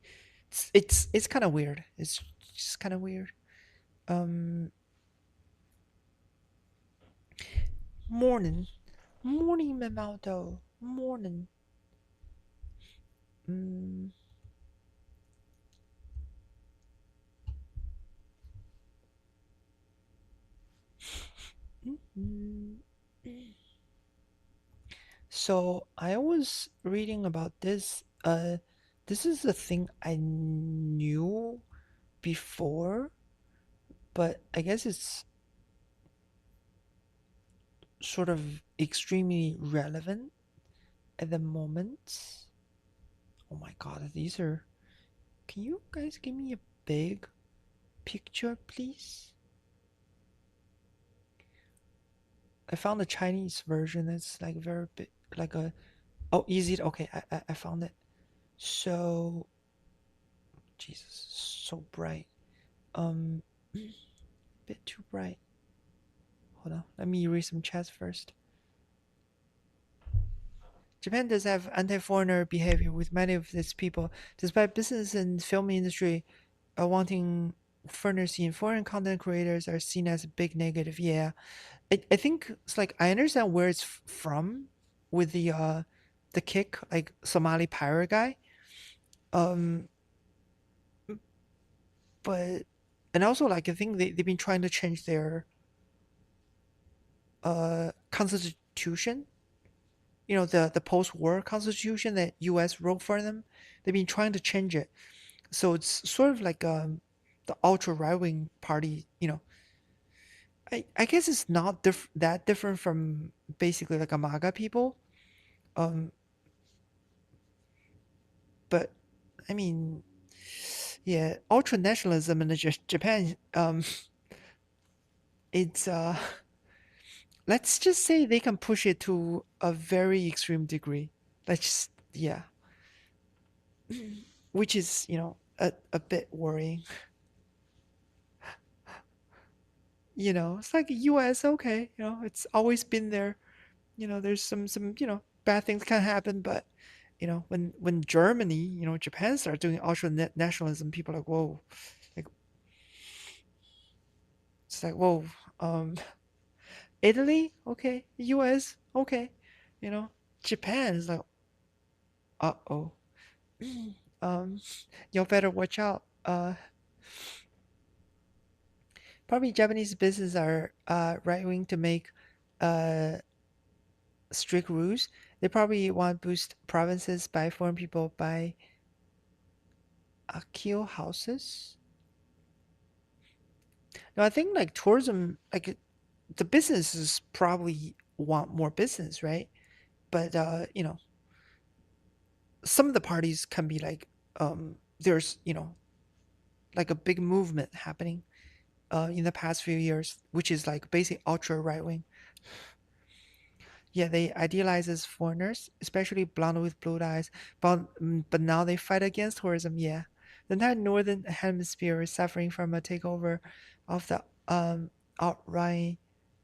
it's kind of weird. It's just kind of weird. Um, morning, morning, Mamaldo, morning. Mm, mm, mm. So I was reading about this. This is a thing I knew before, but I guess it's sort of extremely relevant at the moment. Oh my God, these are. Can you guys give me a big picture, please? I found a Chinese version that's like very big, like a. Oh, easy. Okay, I found it. So, Jesus, so bright. Um, bit too bright. Hold on, let me read some chats first. Japan does have anti-foreigner behavior with many of its people, despite business and film industry wanting foreigners in. Foreign content creators are seen as a big negative. Yeah, I think it's like I understand where it's from with the kick like Somali pirate guy. Um, but and also like I think they've been trying to change their constitution, the post-war constitution that US wrote for them. They've been trying to change it, so it's sort of like the ultra right wing party, I guess it's not that different from basically like a MAGA people. Um, but I mean, yeah, ultra nationalism in Japan, it's let's just say they can push it to a very extreme degree. Let's just, yeah, which is, a bit worrying. It's like US, okay, it's always been there. There's some, bad things can happen, but when Germany, Japan started doing ultra nationalism, people are like, whoa, like it's like, whoa, um, Italy, okay, US, okay, you know, Japan is like, uh-oh, um, y'all better watch out. Probably Japanese business are right wing to make uh strict rules. They probably want to boost provinces by foreign people by Akio houses. No, I think like tourism, like the businesses probably want more business, right? But some of the parties can be like, there's like a big movement happening in the past few years, which is like basically ultra right wing. Yeah, they idealizes foreigners, especially blonde with blue eyes, but now they fight against tourism. Yeah, the entire northern hemisphere is suffering from a takeover of the alt-right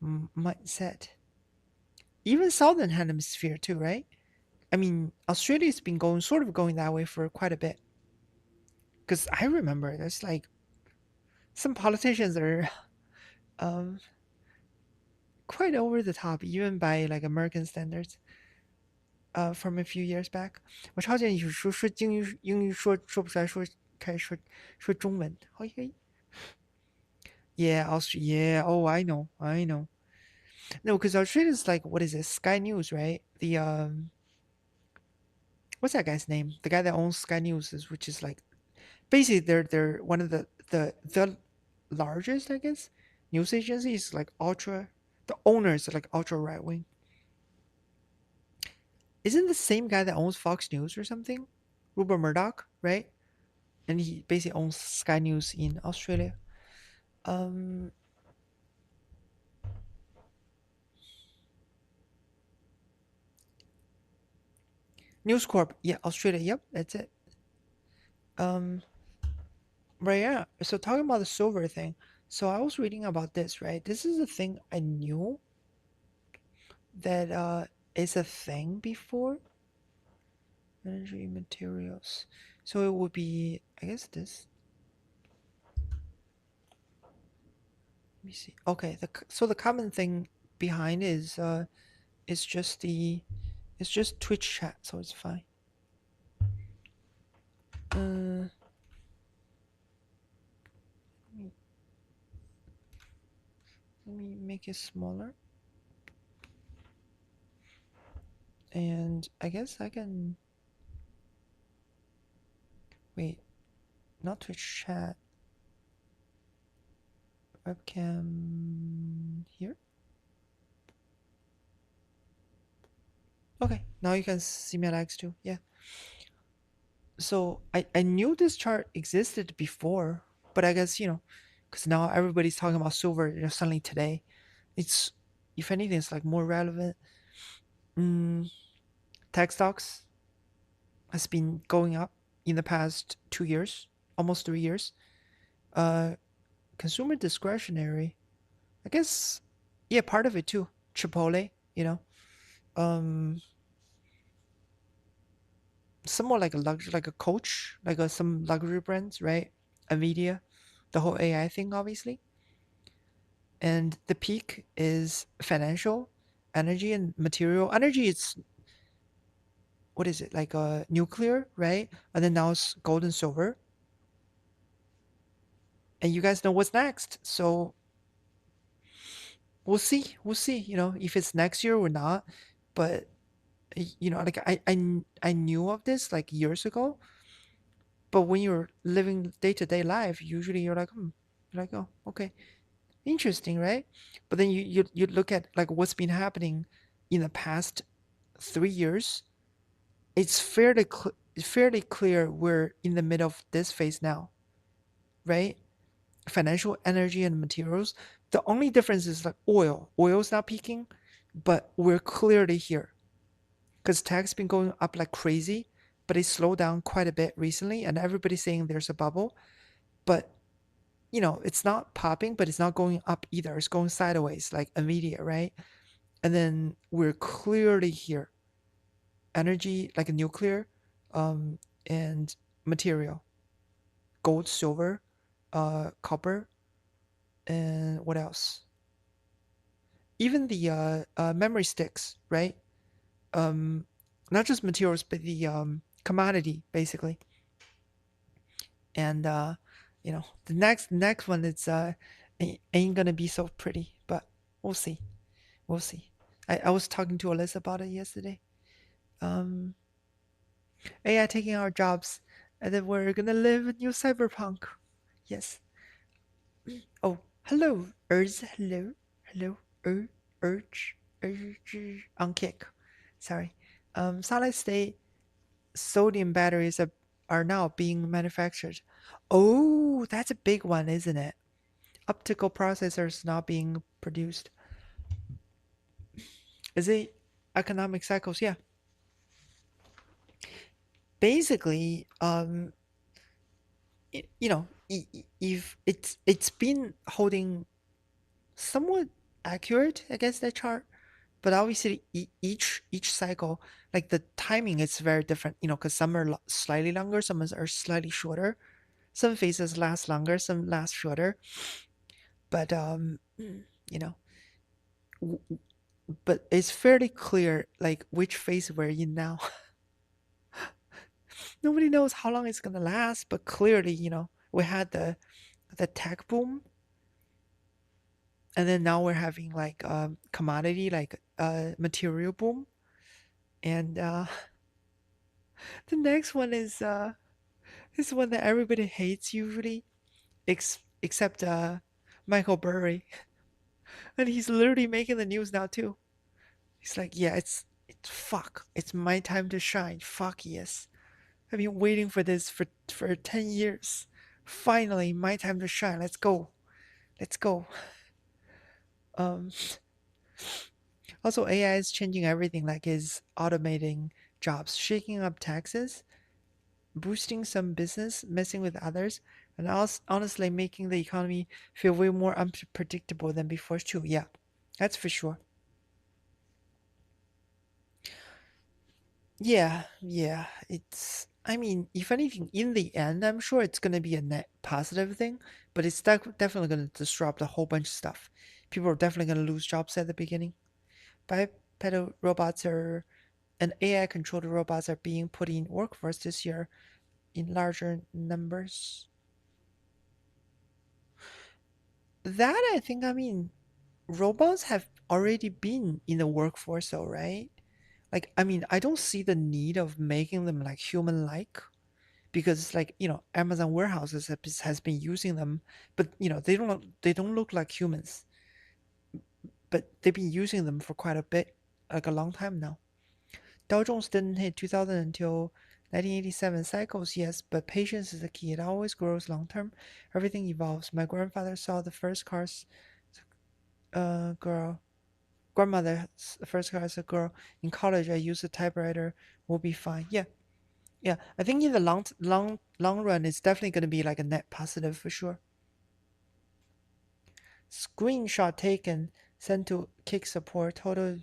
mindset. Even southern hemisphere too, right? I mean, Australia's been going sort of going that way for quite a bit. Because I remember there's like some politicians are um quite over the top, even by like American standards. From a few years back，我超级英语说英语说不出来，说开始说中文。Yeah, Austria. Yeah. Oh, I know. I know. No, because Australia is like what is it? Sky News, right? The what's that guy's name? The guy that owns Sky News is, which is like basically they're one of the largest, I guess, news agencies. Like ultra, the owners are like ultra right wing. Isn't the same guy that owns Fox News or something? Rupert Murdoch, right? And he basically owns Sky News in Australia. Um, News Corp, yeah, Australia, yep, that's it. Um, right, yeah. So talking about the silver thing, so I was reading about this, right? This is a thing I knew that is a thing before. Energy materials. So it would be, I guess this. Let me see. Okay, so the common thing behind is just it's just Twitch chat, so it's fine. Let me make it smaller, and I guess I can wait. Not Twitch chat. Webcam here. Okay, now you can see my legs too. Yeah. So I knew this chart existed before, but I guess because now everybody's talking about silver. Suddenly today, it's if anything, it's like more relevant. Mm, tech stocks has been going up in the past 2 years, almost 3 years. Uh, Consumer discretionary, I guess, yeah, part of it too. Chipotle, um, somewhat like a luxury, like a Coach, like some luxury brands, right? Nvidia, the whole AI thing, obviously. And the peak is financial, energy, and material. Energy is what is it like nuclear, right? And then now it's gold and silver. And you guys know what's next, so we'll see. We'll see. If it's next year or not. But like I knew of this like years ago, But when you're living day-to-day life, usually you're like, you're like, oh, okay, interesting, right? But then you look at like what's been happening in the past 3 years. It's fairly clear we're in the middle of this phase now, right? Financial, energy, and materials. The only difference is like oil. Oil's not peaking, but we're clearly here because tech's been going up like crazy, but it slowed down quite a bit recently, and everybody's saying there's a bubble. But it's not popping, but it's not going up either. It's going sideways, like Nvidia, right? And then we're clearly here. Energy, like a nuclear, um, and material, gold, silver, copper, and what else? Even the memory sticks, right? Um, Not just materials, but the commodity, basically. And the next one it's ain't gonna be so pretty, but we'll see. We'll see. I was talking to Alyssa about it yesterday. Um, AI taking our jobs, and then we're gonna live a new cyberpunk. Yes. Oh, hello, Urz. Hello, hello, Urge, Urge on kick. Sorry. Solid state sodium batteries are now being manufactured. Oh, that's a big one, isn't it? Optical processors now being produced. Is it economic cycles? Yeah. Basically, if it's been holding somewhat accurate against that chart, but obviously each cycle, like the timing is very different. Because some are slightly longer, some are slightly shorter. Some phases last longer, some last shorter. But you know, but it's fairly clear like which phase we're in now. Nobody knows how long it's gonna last, but clearly, we had the tech boom, and then now we're having like commodity, like material boom, and the next one is this one that everybody hates usually, except Michael Burry, and he's literally making the news now too. He's like, yeah, it's fuck, it's my time to shine. Fuck yes, I've been waiting for this for 10 years. Finally, my time to shine. Let's go, let's go. Um, Also, AI is changing everything, like is automating jobs, shaking up taxes, boosting some business, messing with others, and honestly making the economy feel way more unpredictable than before too. Yeah, that's for sure. Yeah, yeah. I mean, if anything, in the end, I'm sure it's gonna be a net positive thing, but it's definitely gonna disrupt a whole bunch of stuff. People are definitely gonna lose jobs at the beginning. Bipedal robots are and AI controlled robots are being put in workforce this year in larger numbers. That I think, I mean, robots have already been in the workforce, though, right? Like, I mean, I don't see the need of making them like human-like because, like, Amazon warehouses has been using them, but they don't look like humans, but they've been using them for quite a bit, like a long time now. Dow Jones didn't hit 2000 until 1987 cycles, yes, but patience is the key. It always grows long term. Everything evolves. My grandfather saw the first cars, girl. Grandmother, the first car as a girl. In college, I used a typewriter. We'll be fine. Yeah, yeah. I think in the long run, it's definitely going to be like a net positive for sure. Screenshot taken, sent to Kick support. Total.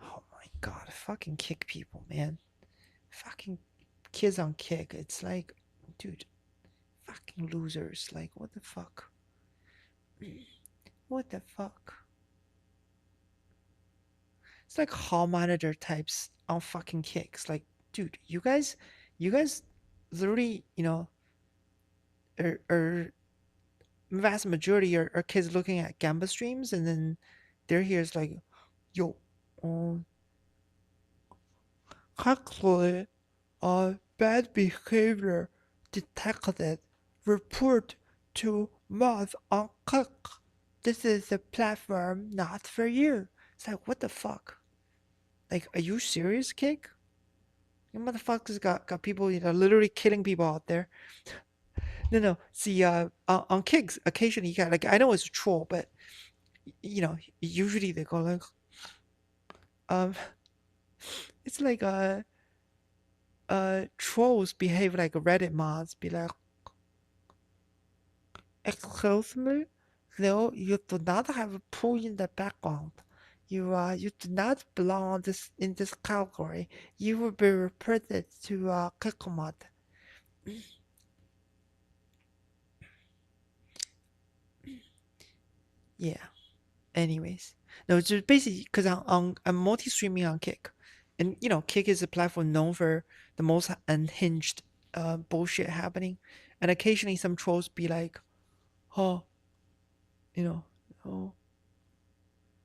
Oh my god, fucking Kick people, man. Fucking kids on Kick. It's like, dude, fucking losers. Like, what the fuck? What the fuck? It's like hall monitor types on fucking Kicks. Like, dude, you guys literally, are vast majority are kids looking at Gamba streams, and then they're here is like, yo, um, Calculate bad behavior detected. Report to Moth on Cook. This is a platform not for you. It's like, what the fuck? Like, are you serious, Kick? You motherfuckers got people, literally killing people out there. No, no. See, on Kicks, occasionally you got, like, I know it's a troll, but, usually they go like, um, it's like, trolls behave like Reddit mods, be like, excuse me? No, you do not have a pool in the background. You do not belong in this category. You will be reported to Kakumot. Yeah. Anyways, no, it's just basically because I'm multi-streaming on Kick, and Kick is a platform known for the most unhinged bullshit happening, and occasionally some trolls be like, oh, you know, oh,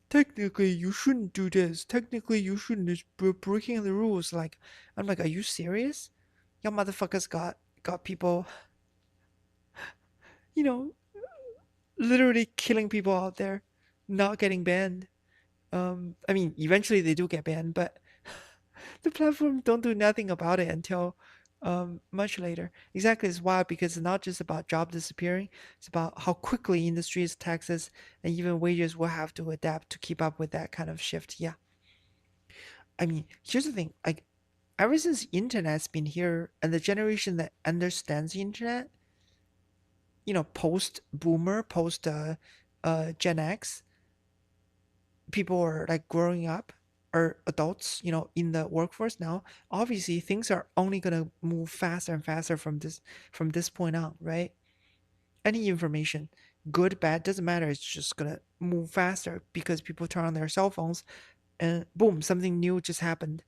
technically you shouldn't do this. Technically you shouldn't. It's breaking the rules. Like, I'm like, are you serious? Y'all motherfuckers got people, you know, literally killing people out there, not getting banned. I mean, eventually they do get banned, but the platform don't do nothing about it until much later. Exactly, it's wild because it's not just about job disappearing; it's about how quickly industries, taxes, and even wages will have to adapt to keep up with that kind of shift. Yeah, I mean, here's the thing: like ever since internet's been here, and the generation that understands the internet, post boomer, post Gen X, people are like growing up or adults, in the workforce now. Obviously things are only going to move faster and faster from this point on, right? Any information, good, bad, doesn't matter, it's just going to move faster because people turn on their cell phones and boom, something new just happened.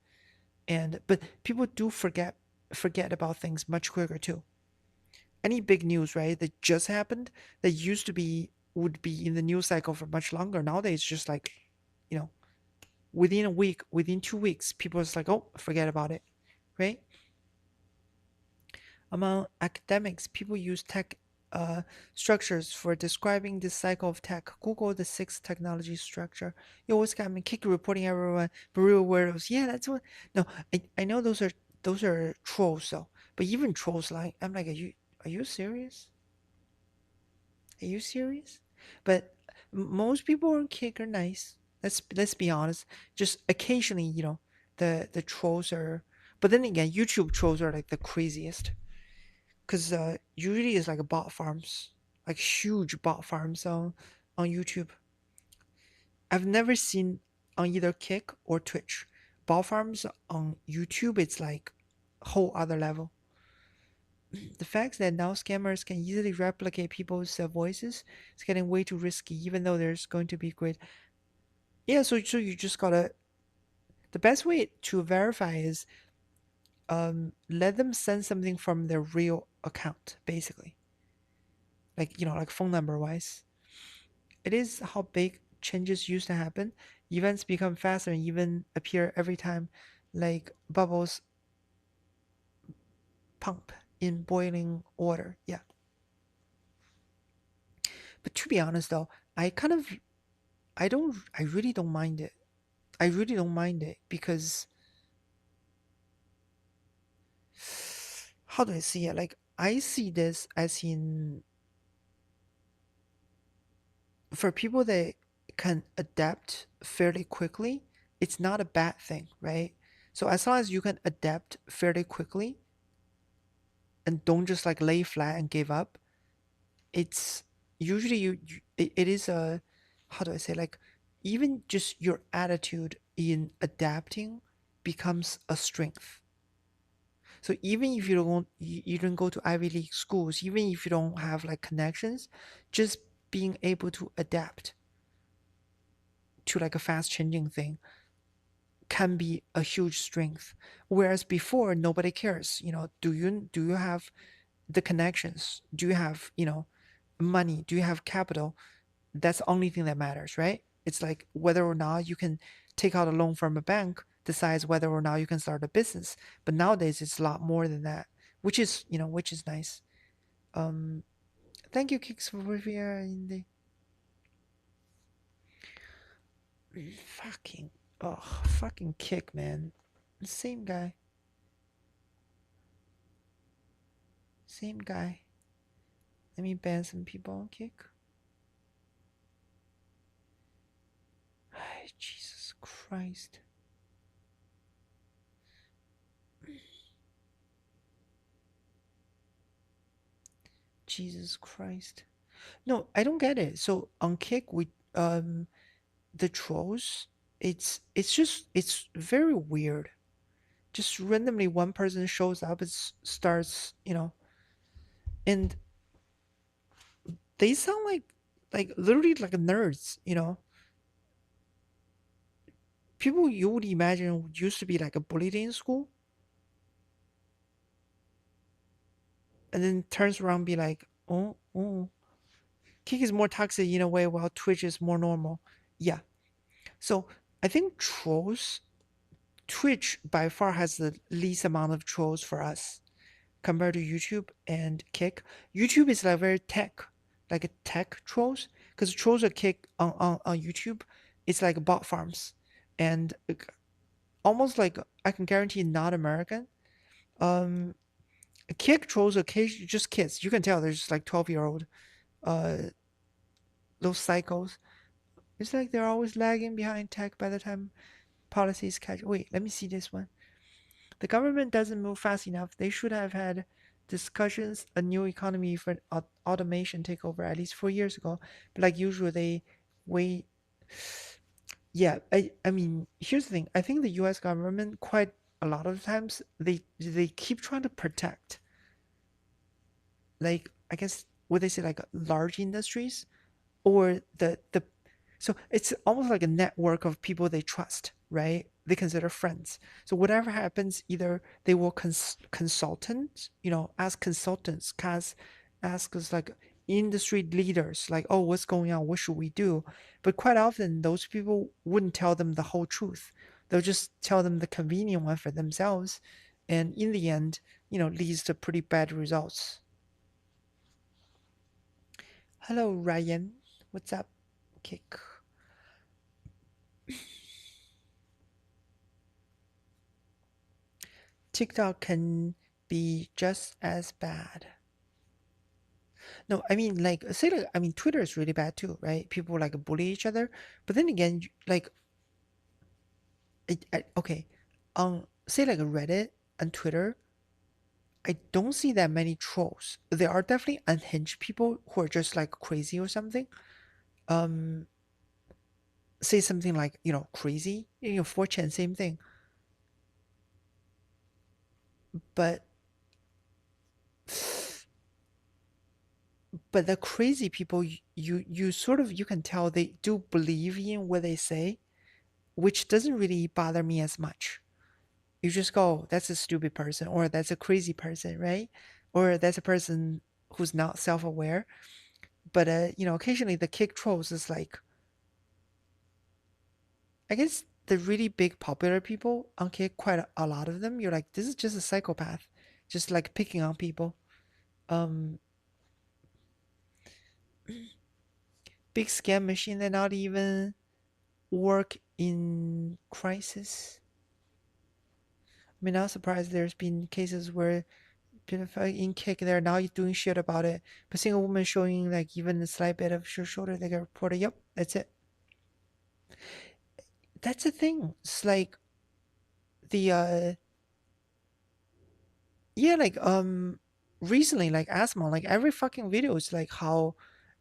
And but people do forget about things much quicker too. Any big news, right, that just happened, that used to be would be in the news cycle for much longer, nowadays just like, you know within a week, within 2 weeks, people is like, oh, forget about it, right? Among academics, people use tech structures for describing this cycle of tech. Google the sixth technology structure. You always got me kick reporting everyone, but real weirdos. Yeah, that's what. No, I know those are trolls though. But even trolls, like, I'm like, are you serious? Are you serious? But most people on Kick are nice. Let's be honest. Just occasionally, the trolls are. But then again, YouTube trolls are like the craziest. Cause usually it's like bot farms, like huge bot farms on YouTube. I've never seen on either Kick or Twitch. Bot farms on YouTube, it's like a whole other level. The fact that now scammers can easily replicate people's voices is getting way too risky, even though there's going to be great. Yeah, so you just gotta. The best way to verify is let them send something from their real account, basically. Like like phone number wise. It is how big changes used to happen. Events become faster and even appear every time, like bubbles pump in boiling water. Yeah, but to be honest though, I kind of I really don't mind it. I really don't mind it because how do I see it? Like I see this as in for people that can adapt fairly quickly, it's not a bad thing, right? So as long as you can adapt fairly quickly and don't just like lay flat and give up, it's usually it is a how do I say, like even just your attitude in adapting becomes a strength. So even if you don't go to Ivy League schools, even if you don't have like connections, just being able to adapt to like a fast changing thing can be a huge strength. Whereas before nobody cares. Do you have the connections? Do you have, money? Do you have capital? That's the only thing that matters, right? It's like whether or not you can take out a loan from a bank, decides whether or not you can start a business. But nowadays it's a lot more than that, which is, which is nice. Um, Thank you, Kicks, for in the fucking fucking Kick, man. Same guy, same guy. Let me ban some people on Kick. Ay, Jesus Christ. Jesus Christ. No, I don't get it. So on Kick, we the trolls, it's very weird. Just randomly one person shows up and starts, and they sound like literally like nerds. People you would imagine used to be like a bullied in school, and then turns around and be like, oh, Kick is more toxic in a way, while Twitch is more normal. Yeah. So I think trolls, Twitch by far has the least amount of trolls for us compared to YouTube and Kick. YouTube is like very tech, like a tech trolls, because trolls are Kick on YouTube. It's like bot farms, and almost like I can guarantee not American. Um, Kick trolls are just kids. You can tell they're just like 12-year-old uh those psychos. It's like they're always lagging behind tech by the time policies catch. Wait, let me see this one. The government doesn't move fast enough. They should have had discussions a new economy for automation take over at least 4 years ago. But like usual, they wait. Yeah, I mean, here's the thing. I think the U.S. government quite a lot of times they keep trying to protect, like, I guess what they say, like large industries, or the so it's almost like a network of people they trust, right? They consider friends. So whatever happens, either they will consultant, ask consultants, ask us like industry leaders, like, oh, what's going on? What should we do? But quite often, those people wouldn't tell them the whole truth. They'll just tell them the convenient one for themselves, and in the end, leads to pretty bad results. Hello, Ryan. What's up? Kick. TikTok can be just as bad. No, I mean, like, say, like, I mean, Twitter is really bad too, right? People like bully each other. But then again, like, okay, say like Reddit and Twitter, I don't see that many trolls. There are definitely unhinged people who are just like crazy or something. Um, Say something like, crazy. 4chan, same thing. But the crazy people, you sort of, you can tell they do believe in what they say, which doesn't really bother me as much. You just go, that's a stupid person, or that's a crazy person, right? Or that's a person who's not self-aware. But occasionally the kick trolls is like, I guess the really big popular people on Kick, quite a lot of them, you're like, this is just a psychopath, just like picking on people. Um, Big scam machine that not even work in crisis. I mean, I'm surprised there's been cases where in Kick they're now doing shit about it, but seeing a woman showing like even a slight bit of shoulder, they get reported. Yep, that's it. That's the thing. It's like the yeah, like recently, like asthma, like every fucking video is like how,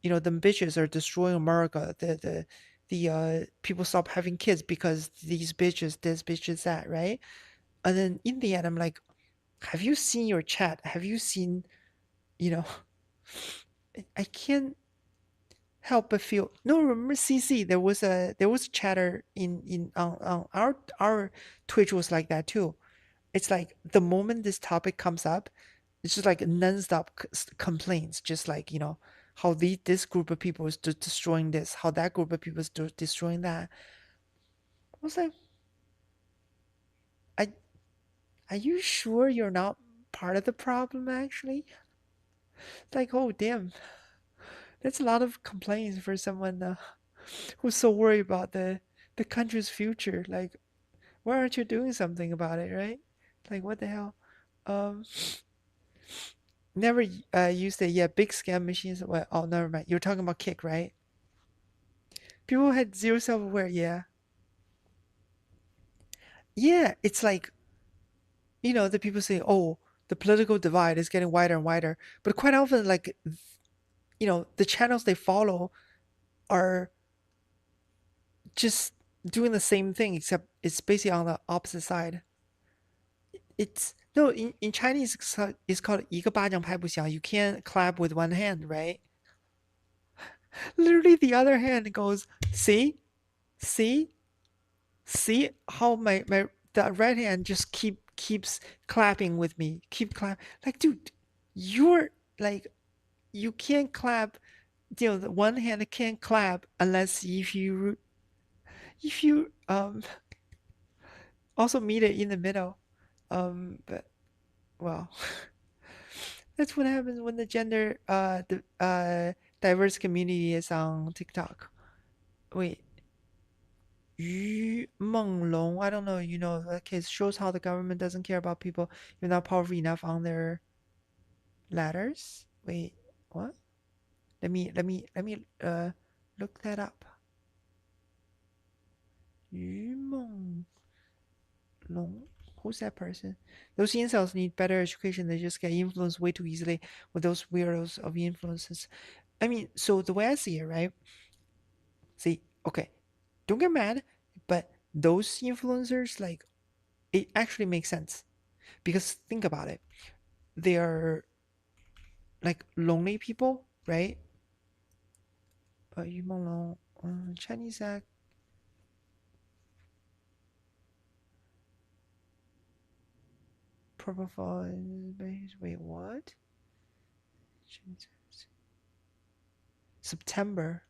the bitches are destroying America. The people stop having kids because these bitches, this bitches that, right? And then in the end, I'm like, have you seen your chat? Have you seen, you know, I can't help but feel. No, remember CC? There was a chatter in on our Twitch was like that too. It's like the moment this topic comes up, it's just like non-stop complaints, just like, how this group of people is destroying this, how that group of people is destroying that. I was like, Are you sure you're not part of the problem actually? Like, oh damn, that's a lot of complaints for someone who's so worried about the country's future. Like, why aren't you doing something about it, right? Like, what the hell? Um, never used it. Yeah, big scam machines. Well, oh, never mind. You're talking about Kick, right? People had zero self-aware. Yeah, yeah. It's like the people say, oh, the political divide is getting wider and wider, but quite often, like, the channels they follow are just doing the same thing, except it's basically on the opposite side. It's no in Chinese it's called 一个巴掌拍不响. You can't clap with one hand, right? Literally, the other hand goes, see, see, see how my the right hand just keeps clapping with me, keep clap. Like, dude, you're like you can't clap. The one hand can't clap unless if you also meet it in the middle. But well, that's what happens when the gender the diverse community is on TikTok. Wait, Yu Meng Long. I don't know. That case shows how the government doesn't care about people if not powerful enough on their ladders. Wait, what? Let me look that up. Yu Meng Long. Who's that person? Those incels need better education. They just get influenced way too easily with those weirdos of influences. I mean, so the way I see it, right? See, okay, don't get mad, but those influencers, like, it actually makes sense because think about it. They are like lonely people, right? Chinese act profile. Wait, what? September.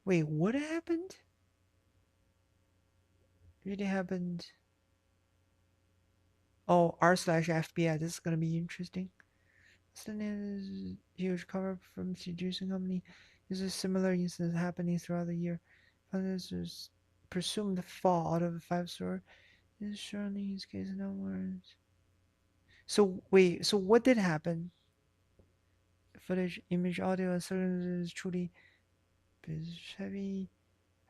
Wait, what happened? Really happened? Oh, r/FBI. This is gonna be interesting. Is huge cover up from seducing company. Is a similar incident happening throughout the year. Others is presumed fall out of a five-star. Is surely his case no words. So wait, so what did happen? Footage, image, audio, and certain is truly heavy,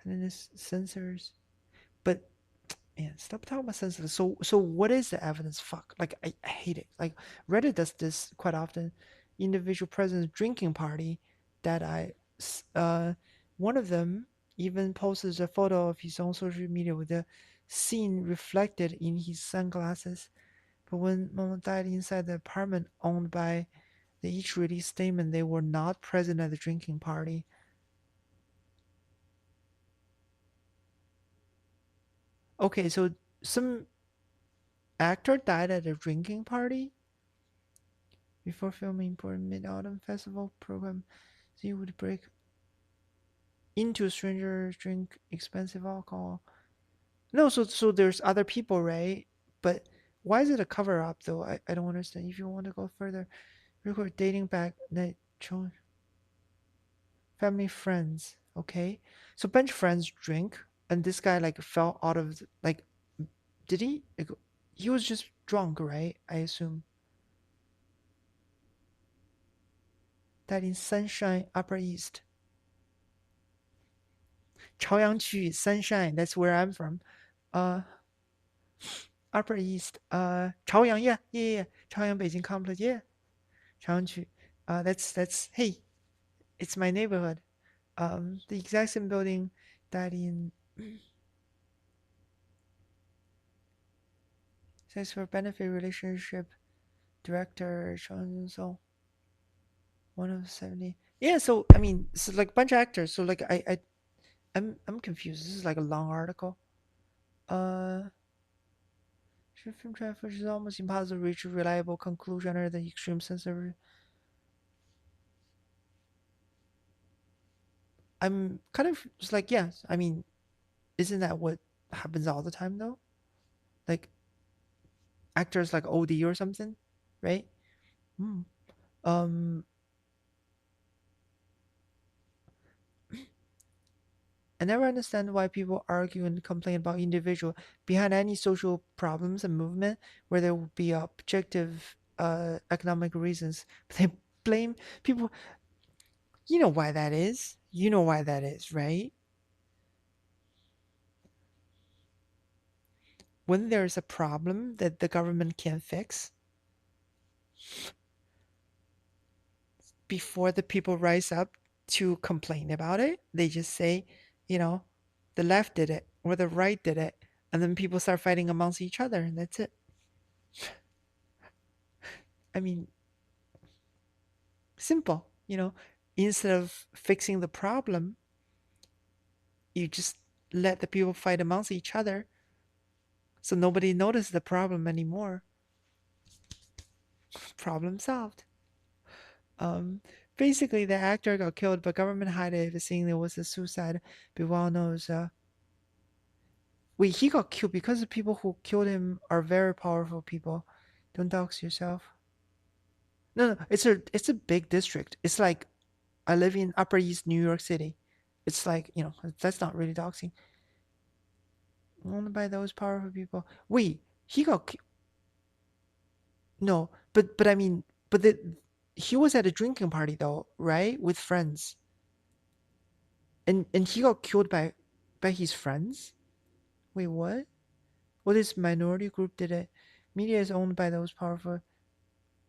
and then this sensors. But man, stop talking about sensitive. So what is the evidence? Fuck. Like I hate it. Like Reddit does this quite often. Individual president's drinking party that one of them even posted a photo of his own social media with the scene reflected in his sunglasses. But when Momo died inside the apartment owned by, they each released statement they were not present at the drinking party. Okay, so some actor died at a drinking party before filming important Mid-Autumn Festival program. So you would break into a stranger, drink expensive alcohol. No, so there's other people, right? But why is it a cover up though? I don't understand. If you want to go further, record dating back night family friends. Okay, so a bunch of friends drink, and this guy like fell out of like, did he? Like, he was just drunk, right? I assume. That in Sunshine Upper East. 朝阳区 Sunshine, that's where I'm from. Uh Upper East, 朝阳, yeah, yeah, yeah, 朝阳 Beijing complex, yeah, 朝阳区. That's hey, it's my neighborhood. The exact same building that in Thanks for benefit relationship director, so one of 70. Yeah, so I mean, it's like a bunch of actors. So like I'm confused. This is like a long article. Uh, film traffic is almost impossible to reach a reliable conclusion under the extreme sense of. I'm kind of just like, yes, I mean, isn't that what happens all the time though? Like actors like OD or something, right? Hmm. Um, I never understand why people argue and complain about individual behind any social problems and movement where there would be objective economic reasons. But they blame people. You know why that is. You know why that is, right? When there's a problem that the government can't fix, before the people rise up to complain about it, they just say, you know, the left did it or the right did it. And then people start fighting amongst each other, and that's it. I mean, simple, instead of fixing the problem, you just let the people fight amongst each other so nobody notices the problem anymore. Problem solved. Um, Basically, the actor got killed, but government hid it, saying it was a suicide. But well knows, wait, he got killed because the people who killed him are very powerful people. Don't dox yourself. No, no, it's a big district. It's like I live in Upper East New York City. It's like, that's not really doxing. Owned by those powerful people. Wait, he got no, but I mean, he was at a drinking party though, right, with friends, and he got killed by his friends. Wait, what? What is minority group did it? Media is owned by those powerful.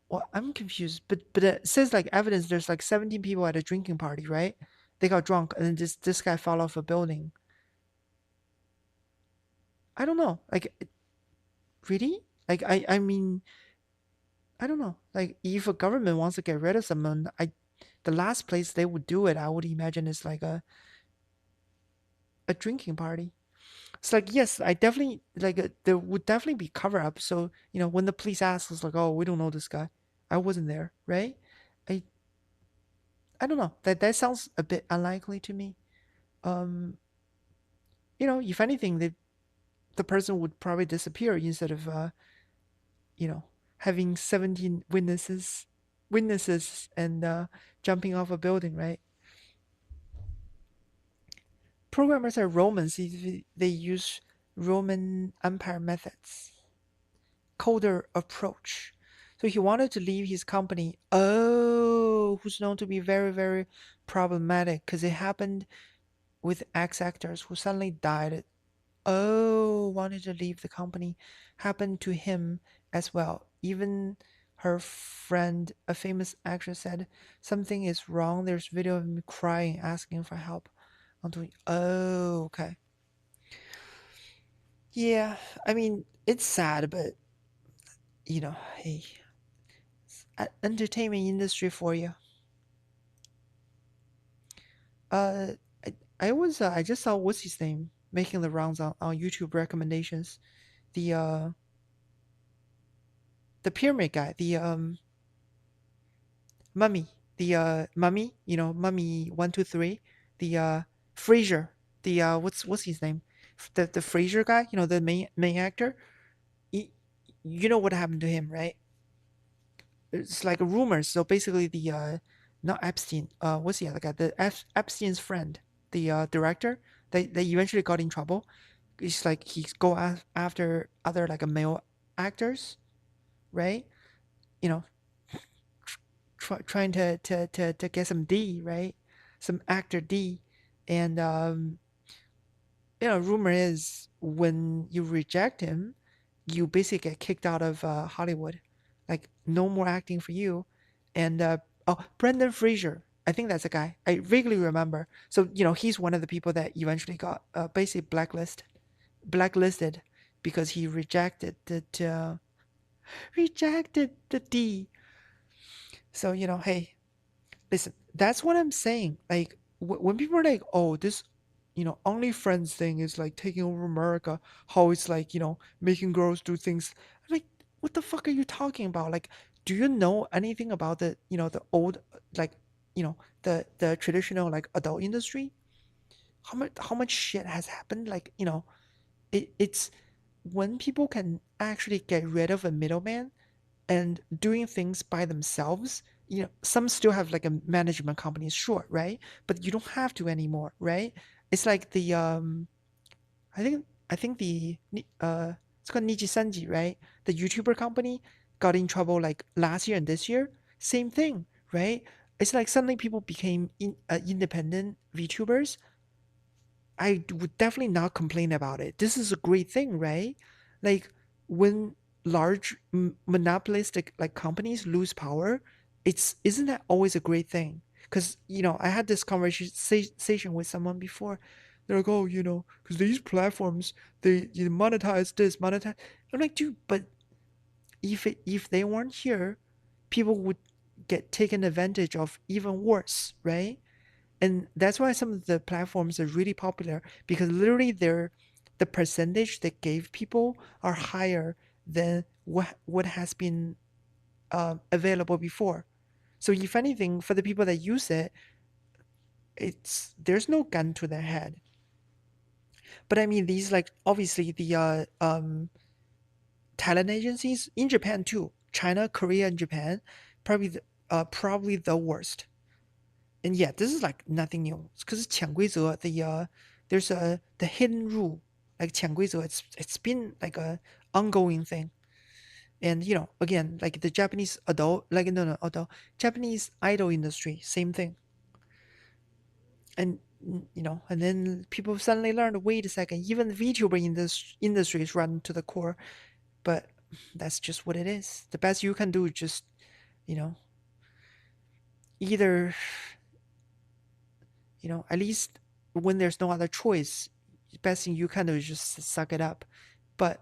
Well, I'm confused, but it says like evidence. There's like 17 people at a drinking party, right? They got drunk, and then this guy fell off a building. I don't know. Like, really? Like, I mean, I don't know. Like, if a government wants to get rid of someone, the last place they would do it, I would imagine, is like a drinking party. It's like, yes, I definitely like there would definitely be cover up. So when the police asks, it's like, oh, we don't know this guy. I wasn't there, right? I I don't know. That sounds a bit unlikely to me. Um, if anything, the person would probably disappear instead of you know, having 17 witnesses and jumping off a building, right? Programmers are Romans. They use Roman Empire methods, coder approach. So he wanted to leave his company. Oh, who's known to be very, very problematic because it happened with ex actors who suddenly died. Oh, wanted to leave the company. Happened to him as well. Even her friend, a famous actress, said something is wrong. There's video of him crying, asking for help. Oh, okay. Yeah, I mean, it's sad, but hey, entertainment industry for you. Uh, I just saw what's his name making the rounds on YouTube recommendations. The uh the pyramid guy, the mummy, the mummy, mummy 1 2 3, the Fraser, the what's his name, the Fraser guy, the main actor. He, you know what happened to him, right? It's like a rumor. So basically, the not Epstein, what's the other guy? The Epstein's friend, the director. They eventually got in trouble. It's like he's go after other like a male actors, right? You know, trying to get some D, right? Some actor D, and rumor is when you reject him, you basically get kicked out of Hollywood, like no more acting for you. And oh, Brendan Fraser, I think that's a guy I vaguely remember. So he's one of the people that eventually got basically blacklisted because he rejected the D. So hey, listen, that's what I'm saying. Like when people are like, "Oh, this, OnlyFriends thing is like taking over America," how it's like, making girls do things. I'm like, what the fuck are you talking about? Like, do you know anything about the old, like, the traditional like adult industry? how much shit has happened. Like, it's when people can actually get rid of a middleman and doing things by themselves. Some still have like a management companies, sure, right? But you don't have to anymore, right? It's like I think it's called Niji Sanji, right? The YouTuber company got in trouble like last year and this year. Same thing, right? It's like suddenly people became independent VTubers. I would definitely not complain about it. This is a great thing, right? Like when large monopolistic like companies lose power, it's isn't that always a great thing? Because I had this conversation with someone before. They're like, oh, because these platforms they monetize this, monetize. I'm like, dude, but if they weren't here, people would get taken advantage of even worse, right? And that's why some of the platforms are really popular because literally the percentage they gave people are higher than what has been available before. So if anything, for the people that use it, there's no gun to their head. But I mean, these like obviously the talent agencies in Japan too, China, Korea, and Japan, probably the worst. And yeah, this is like nothing new because 潜规则 there's the hidden rule like 潜规则. It's been like a ongoing thing. And again, like the Japanese adult, like no adult Japanese idol industry, same thing. And and then people suddenly learned, wait a second, even the VTuber in this industry is run to the core. But that's just what it is. The best you can do is just you know either at least when there's no other choice, the best thing you can do is just suck it up. But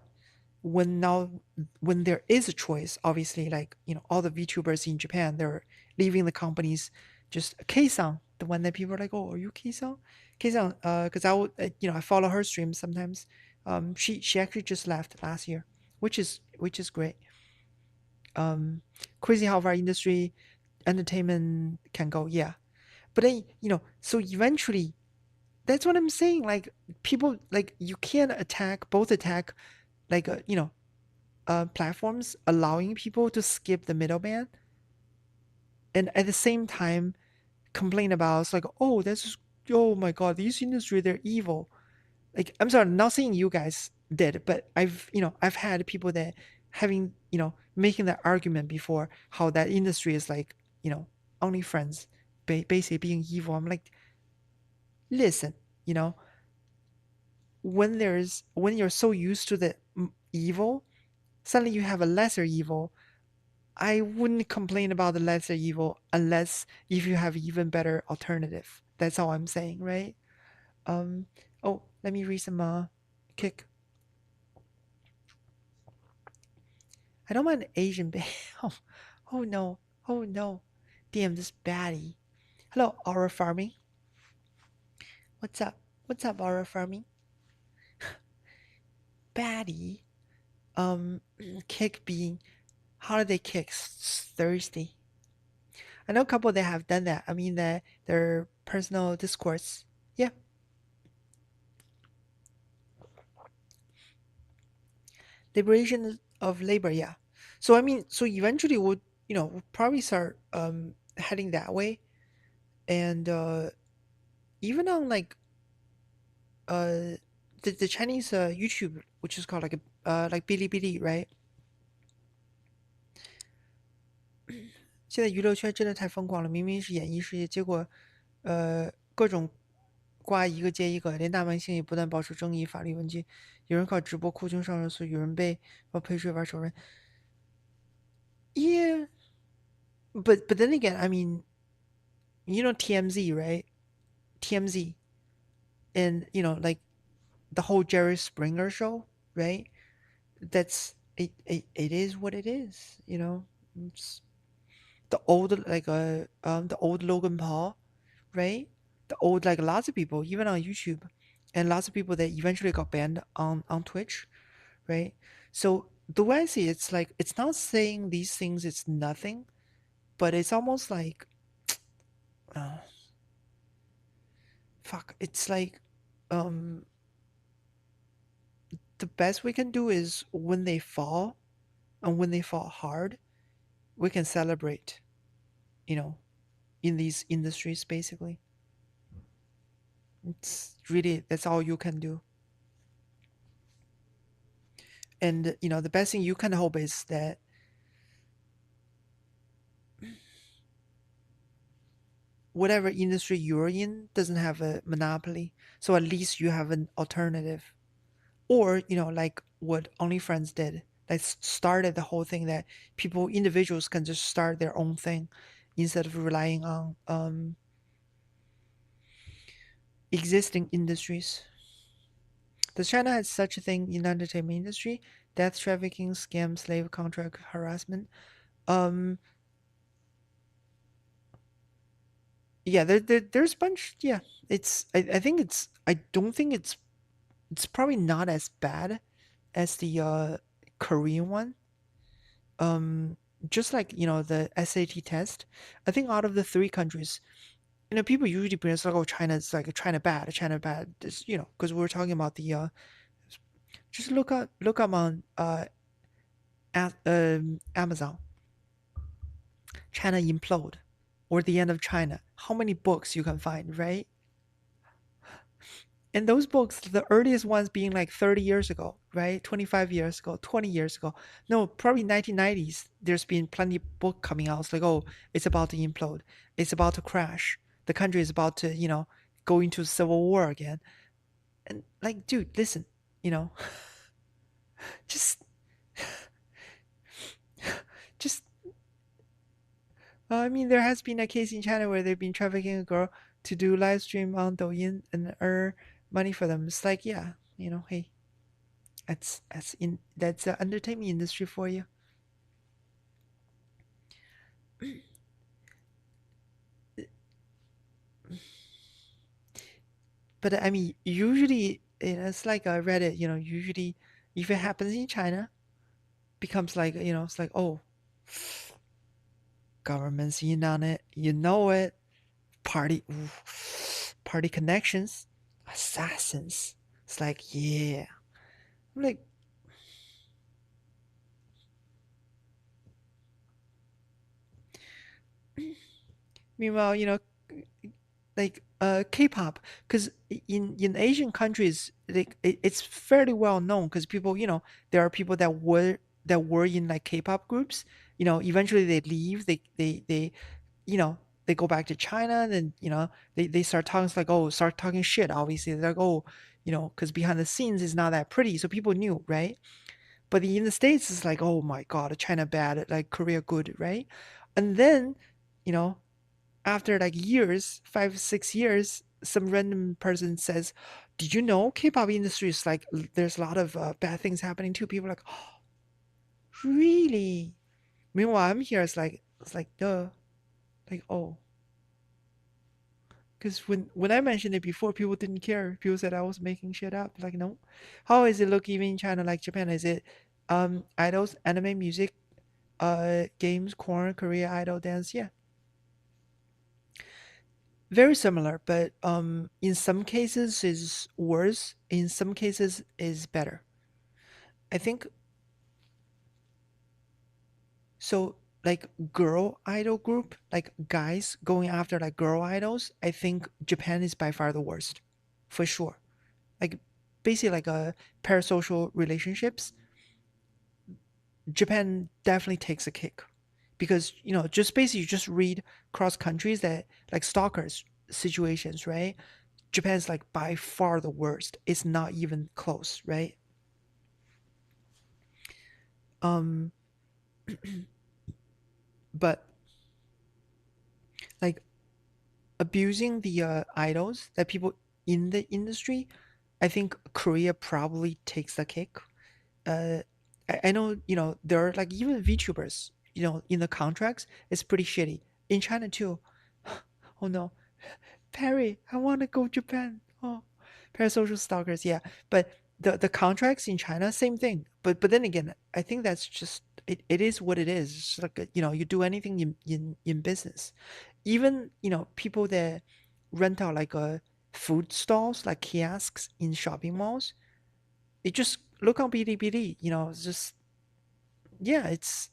when there is a choice, obviously, like all the VTubers in Japan, they're leaving the companies. Just K-san, the one that people are like, oh, are you K-san? K-san, because I would, I follow her streams sometimes. She actually just left last year, which is great. Um, Crazy how our industry, entertainment can go, yeah. But then so eventually that's what I'm saying. Like people, like you can't attack like platforms allowing people to skip the middleman, and at the same time complain about it's like, oh, that's oh my god, these industry they're evil. Like I'm sorry, not saying you guys did, but I've had people that having making that argument before how that industry is like only friends, basically being evil. I'm like, listen, you know when you're so used to the evil, suddenly you have a lesser evil. I wouldn't complain about the lesser evil unless if you have even better alternative. That's all I'm saying, right? Um. Oh, let me read some kick. I don't mind Asian ba Oh, oh no. Oh no. Damn this baddie. Hello, Aura Farming. What's up? What's up, Aura Farming? Baddie. Um, kick being holiday kicks Thursday. I know a couple that have done that. I mean, their personal discourse. Yeah, liberation of labor. Yeah. So I mean, so eventually would we'll probably start heading that way, and even on uh the Chinese YouTube, which is called like Bilibili, right? 现在娱乐圈真的太疯狂了，明明是演艺事业，结果各种瓜一个接一个，连大明星也不断爆出争议、法律问题。有人靠直播哭穷上热搜，有人被陪睡玩手人。Yeah, but then again, I mean, TMZ, right? TMZ, and like the whole Jerry Springer show, right? That's it is what it is, It's the old the old Logan Paul, right? The old like lots of people, even on YouTube, and lots of people that eventually got banned on Twitch, right? So the way I see it, it's like it's not saying these things it's nothing, but it's almost like uh, fuck. It's like um the best we can do is when they fall, and when they fall hard, we can celebrate, you know, in these industries basically. It's really, that's all you can do. And the best thing you can hope is that whatever industry you're in doesn't have a monopoly. So at least you have an alternative. Or, like what OnlyFriends did, that started the whole thing, that individuals can just start their own thing instead of relying on existing industries. Does China have such a thing in the entertainment industry? Death trafficking, scam, slave contract, harassment. Um, yeah, there's a bunch. Yeah, I think I don't think it's probably not as bad as the Korean one. Um, just like the SAT test, I think out of the three countries, people usually bring us like, oh, China's like China bad, China bad. This, because we were talking about the just look up on Amazon, China implode, or the end of China. How many books you can find, right? And those books, the earliest ones being like 30 years ago, right? 25 years ago, 20 years ago. No, probably 1990s. There's been plenty of book coming out. It's like, oh, it's about to implode. It's about to crash. The country is about to, go into civil war again. And like, dude, listen, you know, just, just, I mean, there has been a case in China where they've been trafficking a girl to do live stream on Douyin and earn money for them. It's like, yeah, hey, that's the entertainment industry for you. But I mean, usually it's like I read it. Usually if it happens in China, becomes like it's like, oh, government's in on it. You know it. Party, ooh, party connections, assassins. It's like, yeah. I'm like, meanwhile, like K-pop, because in Asian countries, like it's fairly well known, because people, there are people that were in like K-pop groups. Eventually they leave. They you know they go back to China. Then they start talking. It's like, oh, start talking shit. Obviously, they're like, oh, because behind the scenes is not that pretty, so people knew, right? But in the States, it's like, oh my God, China bad, like Korea good, right? And then, you know, after like years, 5, 6 years, some random person says, "Did you know K-pop industry is like there's a lot of bad things happening too?" People are like, oh, really? Meanwhile, I'm here. It's like duh, like oh, because when I mentioned it before, people didn't care. People said I was making shit up. Like no, how is it look even in China like Japan? Is it idols, anime, music, games, corn, Korea, idol, dance? Yeah, very similar, but in some cases is worse, in some cases is better. I think so. Like girl idol group, like guys going after like girl idols, I think Japan is by far the worst, for sure. Like basically like a parasocial relationships, Japan definitely takes a kick, because just basically you just read cross countries that like stalkers situations, right? Japan's like by far the worst. It's not even close, right? Um, but like abusing the idols that people in the industry, I think Korea probably takes the cake. Uh, I know there are like even VTubers, in the contracts it's pretty shitty. In China too. Oh no, Perry, I want to go Japan. Oh, parasocial stalkers, yeah. But the contracts in China, same thing. But then again, I think that's just it is what it is. It's like you do anything in business. Even people that rent out like food stalls, like kiosks in shopping malls. It just look on Bilibili, it's just, yeah, it's,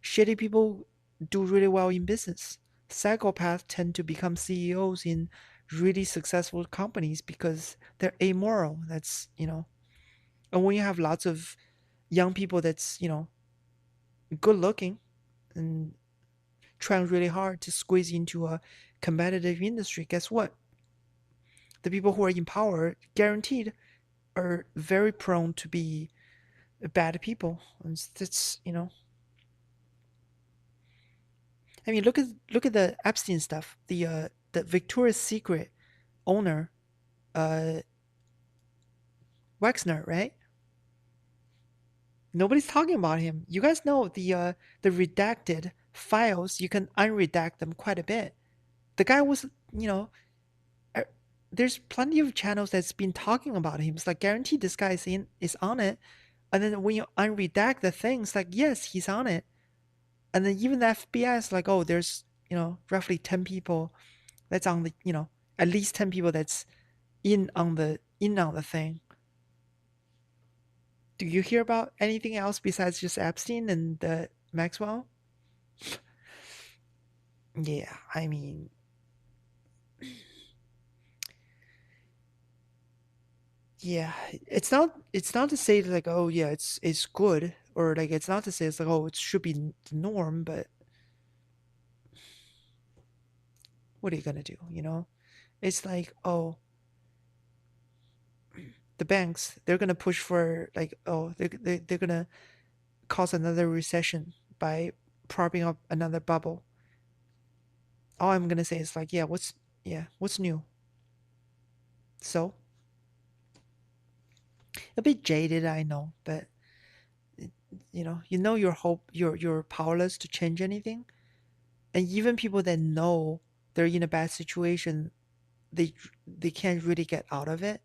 shitty people do really well in business. Psychopaths tend to become CEOs in really successful companies because they're amoral. That's, and when you have lots of young people that's, good looking and trying really hard to squeeze into a competitive industry, guess what? The people who are in power guaranteed are very prone to be bad people. And that's, I mean, look at the Epstein stuff. The Victoria's Secret owner, uh, Wexner, right? Nobody's talking about him. You guys know the redacted files. You can unredact them quite a bit. The guy was, uh, there's plenty of channels that's been talking about him. It's like guaranteed this guy is on it. And then when you unredact the things, like yes, he's on it. And then even the FBI is like, oh, there's roughly 10 people that's on the at least 10 people that's in on the thing. Do you hear about anything else besides just Epstein and Maxwell? Yeah, I mean, yeah, it's not to say like, oh yeah, it's good, or like it's not to say it's like, oh, it should be the norm, but what are you gonna do, It's like, oh, the banks, they're gonna push for like, oh, they're gonna cause another recession by propping up another bubble. All I'm gonna say is like, what's new? So a bit jaded, I know, but you're hope you're powerless to change anything, and even people that know they're in a bad situation, they they can't really get out of it.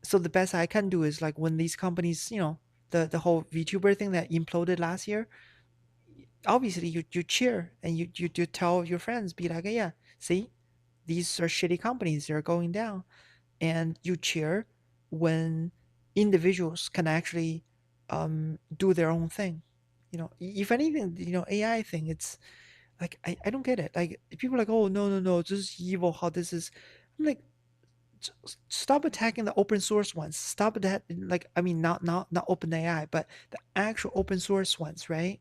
So the best I can do is like when these companies, the whole VTuber thing that imploded last year, obviously you cheer and you tell your friends, be like, yeah, see, these are shitty companies, they're going down, and you cheer when individuals can actually do their own thing. If anything, AI thing, it's like I don't get it. Like people are like, oh no no no, this is evil. How this is? I'm like, stop attacking the open source ones. Stop that. Like I mean, not open AI, but the actual open source ones, right?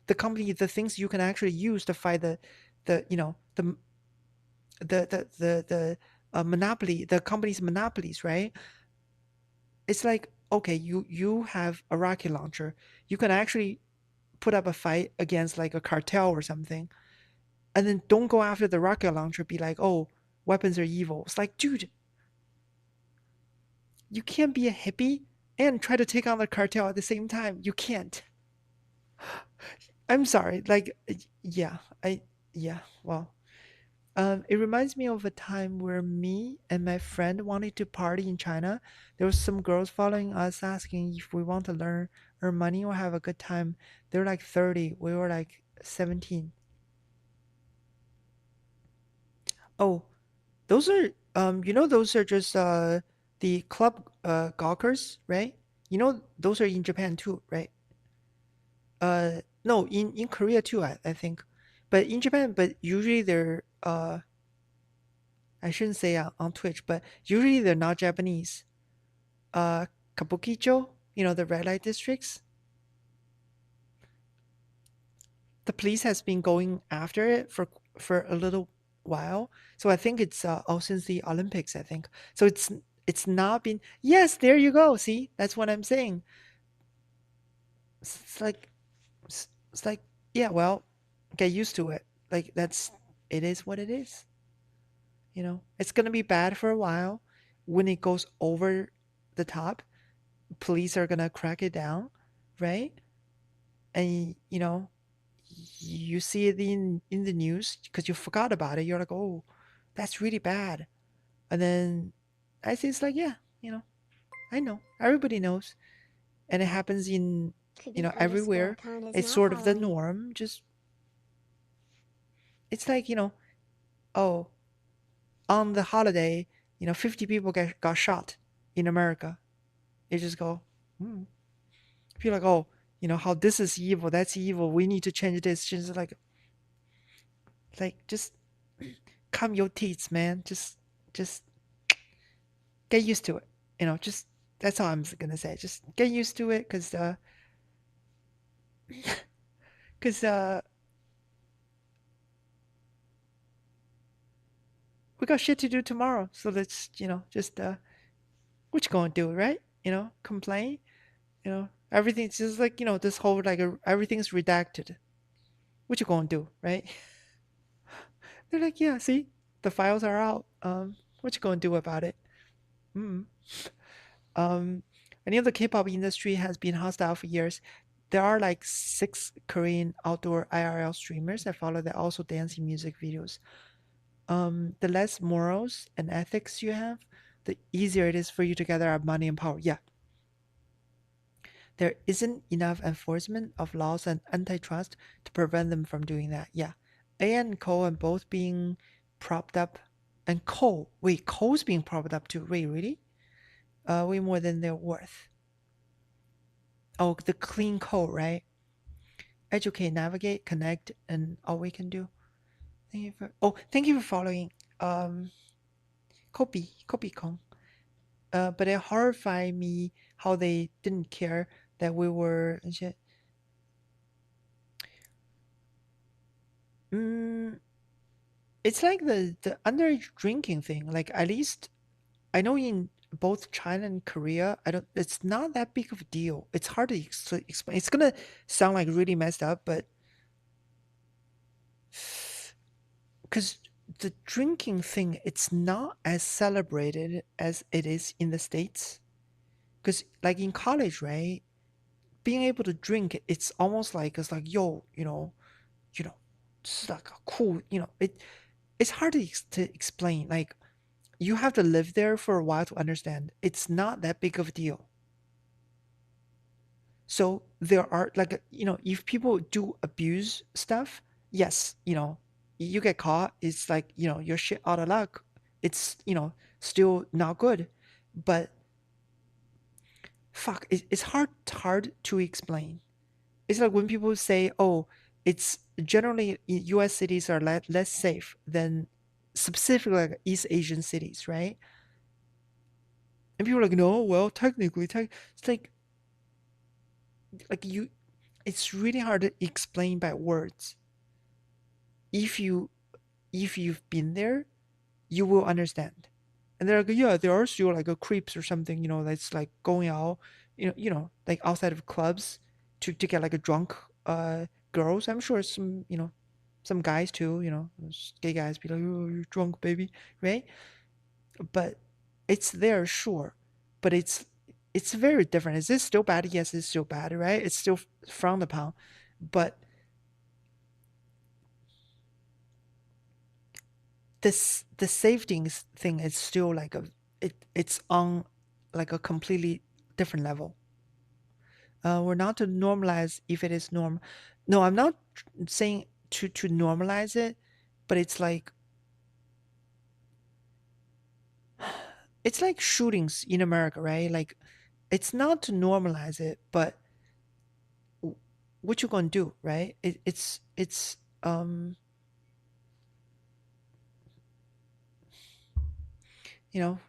The things you can actually use to fight the you know the monopoly, the company's monopolies, right? It's like, okay, you have a rocket launcher, you can actually put up a fight against like a cartel or something, and then don't go after the rocket launcher, be like, oh, weapons are evil. It's like, dude, you can't be a hippie and try to take on the cartel at the same time. You can't. I'm sorry, like, yeah, yeah, well, it reminds me of a time where me and my friend wanted to party in China. There was some girls following us asking if we want to earn money or have a good time. They were like 30. We were like 17. Oh, those are those are just the club gawkers, right? Those are in Japan too, right? No, in Korea too, I think. But in Japan, but usually they're I shouldn't say on Twitch, but usually they're not Japanese. uh Kabukicho, the red light districts. The police has been going after it for a little while. So I think it's since the Olympics, I think. So it's not been. Yes, there you go. See, that's what I'm saying. It's like it's like, yeah, well, get used to it. Like that's it is what it is. It's gonna be bad for a while. When it goes over the top, police are gonna crack it down, right? And you see it in the news because you forgot about it. You're like, oh, that's really bad. And then I say it's like, yeah, you know, I know, everybody knows, and it happens in Creepy underscore everywhere. account is It's now sort of the following. norm. Just it's like, oh, on the holiday, 50 people got shot in America. You just go, hmm. Feel like, oh, how this is evil, that's evil. We need to change this. Just just calm your teeth, man. Just get used to it. Just that's all I'm gonna say. Just get used to it, cause we got shit to do tomorrow. So let's just what you gonna do, right? Complain. Everything's just like this whole like everything's redacted. What you gonna do, right? They're like, yeah, see, the files are out. What you gonna do about it? Mm. Um, Any of the K-pop industry has been hostile for years. There are like 6 Korean outdoor IRL streamers I follow that also dance in music videos. The less morals and ethics you have, the easier it is for you to gather up money and power. Yeah, there isn't enough enforcement of laws and antitrust to prevent them from doing that. Yeah, A and Cole and both being propped up, and Cole, wait, Cole's being propped up too. Wait, really? Way more than they're worth. Oh, the clean code, right? Educate, navigate, connect, and all we can do. Thank you for following. Um, Kopi Kong. But it horrified me how they didn't care that we were. Mm, it's like the underage drinking thing. Like at least I know in both China and Korea, I don't. It's not that big of a deal. It's hard to explain. It's gonna sound like really messed up, but because the drinking thing, it's not as celebrated as it is in the States. Because like in college, right? Being able to drink, it's like yo, it's like a cool, it's hard to explain. Like you have to live there for a while to understand. It's not that big of a deal. So there are like if people do abuse stuff, yes, you get caught. It's like you're shit out of luck. It's still not good, but fuck, it's hard to explain. It's like when people say, "Oh, it's generally U.S. cities are less safe than specifically like East Asian cities, right?" And people are like, "No, well, technically, it's like you it's really hard to explain by words. If you've been there, you will understand. And they're like, yeah, there are still like a creeps or something, that's like going out, like outside of clubs to get like a drunk girls. I'm sure some guys too, gay guys be like, oh, you're drunk, baby, right? But it's there, sure, but it's very different. Is this still bad? Yes, it's still bad, right? It's still frowned upon, but the safety thing is still like it's on like a completely different level. We're not to normalize if it is norm. No, I'm not saying to normalize it, but it's like shootings in America, right? Like it's not to normalize it, but what you gonna do, right? It's you know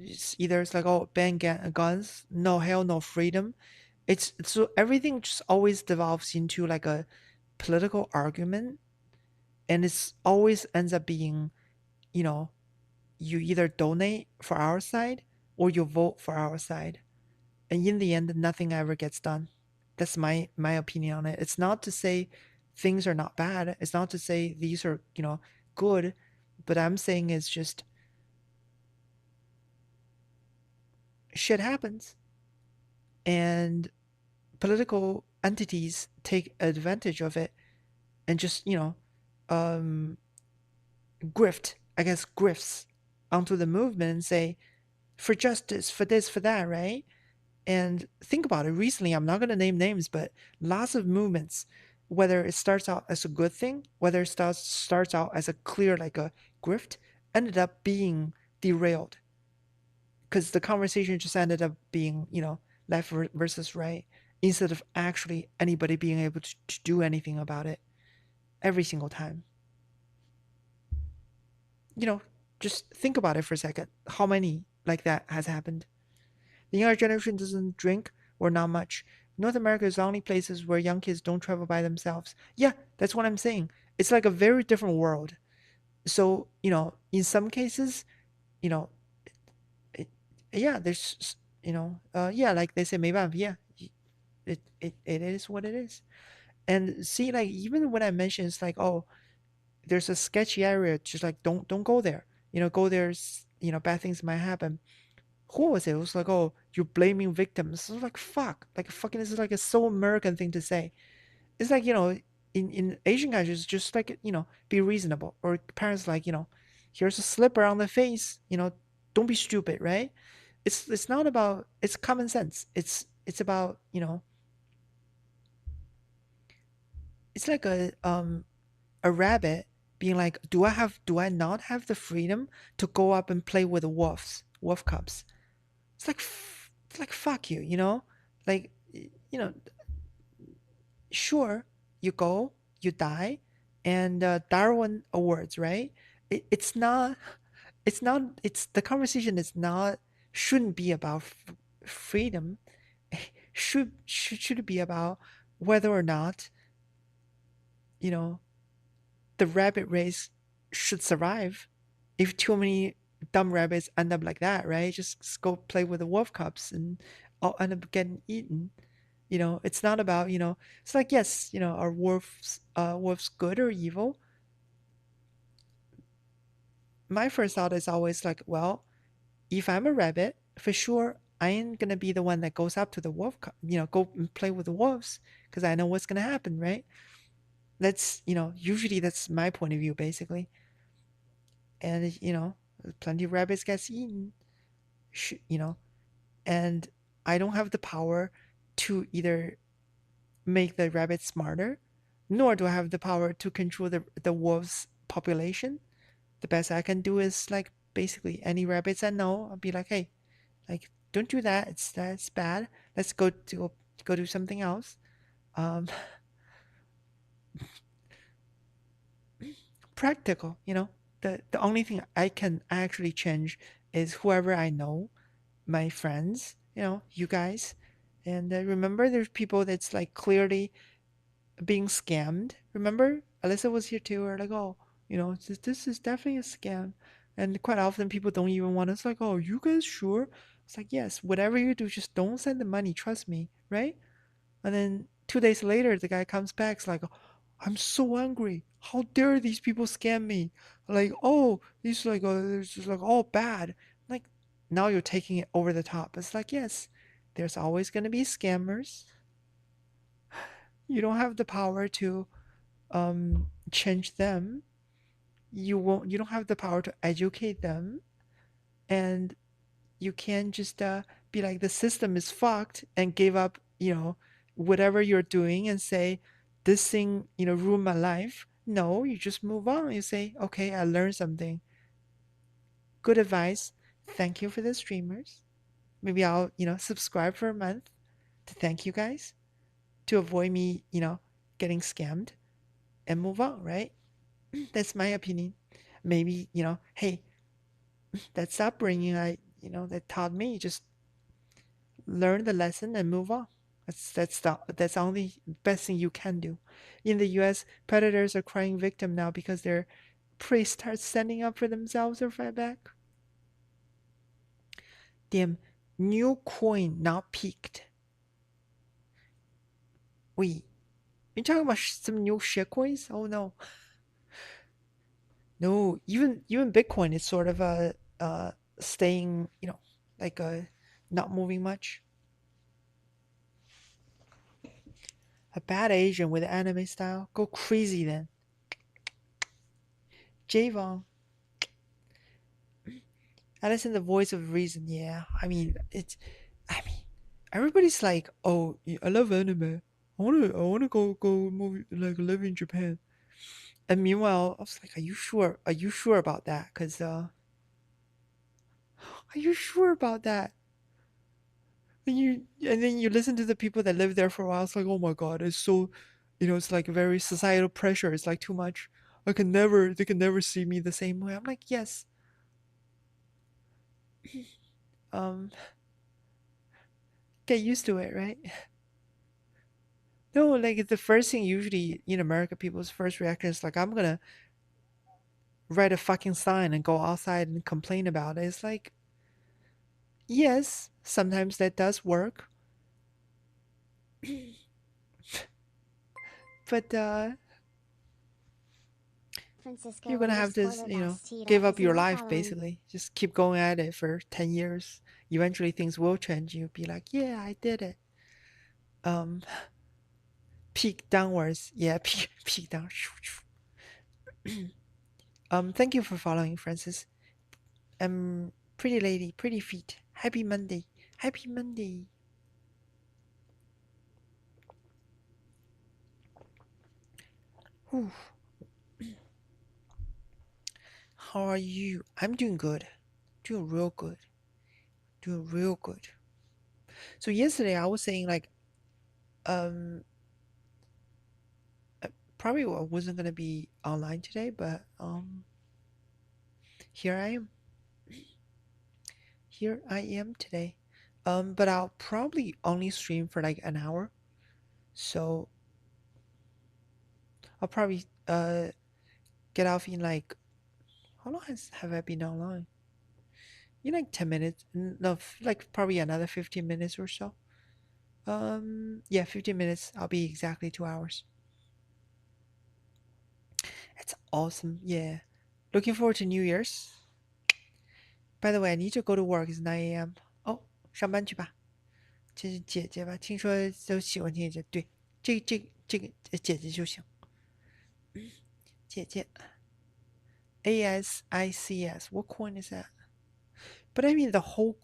it's either it's like, oh, ban guns, no, hell no, freedom. It's so everything just always devolves into like a political argument, and it's always ends up being, you know you either donate for our side or you vote for our side, and in the end nothing ever gets done. That's my opinion on it. It's not to say things are not bad, it's not to say these are good, but I'm saying it's just shit happens, and political entities take advantage of it and just um grifts onto the movement and say, for justice, for this, for that, right? And think about it. Recently, I'm not going to name names, but lots of movements, whether it starts out as a good thing, whether it starts out as a clear like a grift, ended up being derailed because the conversation just ended up being, left versus right instead of actually anybody being able to do anything about it every single time. You know, just think about it for a second. How many like that has happened? The younger generation doesn't drink or not much. North America is the only places where young kids don't travel by themselves. Yeah, that's what I'm saying. It's like a very different world. So, in some cases, you know, it, yeah, there's, yeah, like they say, 没办法, yeah, it is what it is. And see, like, even when I mention it's like, oh, there's a sketchy area, just like, don't go there. Go there, bad things might happen. Who was it? It was like, oh, you're blaming victims. I was like, fuck. Like, fucking, this is like a so American thing to say. It's like, in Asian countries, just like, be reasonable. Or parents like, here's a slipper on the face, don't be stupid, right? It's not about, it's common sense. It's about, it's like a rabbit being like, do I not have the freedom to go up and play with the wolf cubs? It's like, it's like fuck you, like, sure, you go, you die, and Darwin Awards, right? It's not, it's the conversation is not, shouldn't be about freedom. Should be about whether or not, you know, the rabbit race should survive. If too many dumb rabbits end up like that, right? Just go play with the wolf cubs and all end up getting eaten. It's not about, it's like, yes, are wolves good or evil? My first thought is always like, well, if I'm a rabbit, for sure I ain't gonna be the one that goes up to the go and play with the wolves because I know what's gonna happen, right? That's, usually that's my point of view basically. And plenty of rabbits gets eaten, you know, and I don't have the power to either make the rabbits smarter, nor do I have the power to control the wolves population. The best I can do is like basically any rabbits I know, I'll be like, hey, like don't do that. That's bad. Let's go do something else. Um, Practical, The only thing I can actually change is whoever I know, my friends, you guys. And remember, there's people that's like clearly being scammed. Remember, Alyssa was here too. We're like, oh, this is definitely a scam. And quite often people don't even want. It's like, oh, you guys sure? It's like, yes, whatever you do, just don't send the money. Trust me, right? And then 2 days later, the guy comes back. It's like, I'm so angry. How dare these people scam me? Like, oh, these like, it's just like all bad. Like, now you're taking it over the top. It's like, yes, there's always gonna be scammers. You don't have the power to change them. You don't have the power to educate them, and you can't just be like, the system is fucked and give up, whatever you're doing and say, this thing, ruined my life. No, you just move on. You say, okay, I learned something. Good advice. Thank you for the streamers. Maybe I'll, subscribe for a month to thank you guys, to avoid me, getting scammed, and move on, right? That's my opinion. Maybe, hey, that's upbringing that taught me, just learn the lesson and move on. That's the only best thing you can do. In the US, predators are crying victim now because their prey starts standing up for themselves or fight back. Damn, new coin not peaked. Wait, you talking about some new shit coins? Oh no. No, even Bitcoin is sort of a staying, like not moving much. A bad Asian with anime style. Go crazy then. Javon. Allison, the voice of reason. Yeah, I mean, everybody's like, oh, I love anime. I wanna go movie like live in Japan. And meanwhile, I was like, are you sure? Are you sure about that? Cause Are you sure about that? And then you listen to the people that live there for a while. It's like, oh my God, it's so, it's like very societal pressure. It's like too much. They can never see me the same way. I'm like, yes. Um, get used to it, right? No, like the first thing usually in America, people's first reaction is like, I'm gonna write a fucking sign and go outside and complain about it. It's like, yes, sometimes that does work, but Francisco you're gonna have to, underscore Labastida give up is your now life following. basically. Just keep going at it for 10 years. Eventually things will change. You'll be like, yeah, I did it. Um, peak downwards. Yeah, peak down. Thank you for following, Francis. Pretty lady, pretty feet. Happy Monday. Happy Monday. Whew. How are you? I'm doing good. Doing real good. Doing real good. So yesterday I was saying like, um, probably I wasn't gonna be online today, but here I am. Here I am today. But I'll probably only stream for like an hour. So I'll probably get off in like, how long have I been online? In like 10 minutes. No, like probably another 15 minutes or so. Yeah, 15 minutes. I'll be exactly 2 hours. It's awesome. Yeah. Looking forward to New Year's. By the way, I need to go to work. It's 9 a.m. 哦，上班去吧。这是姐姐吧？听说都喜欢听姐。对，这个姐姐就行。姐姐ASICS. What coin is that? But I mean the whole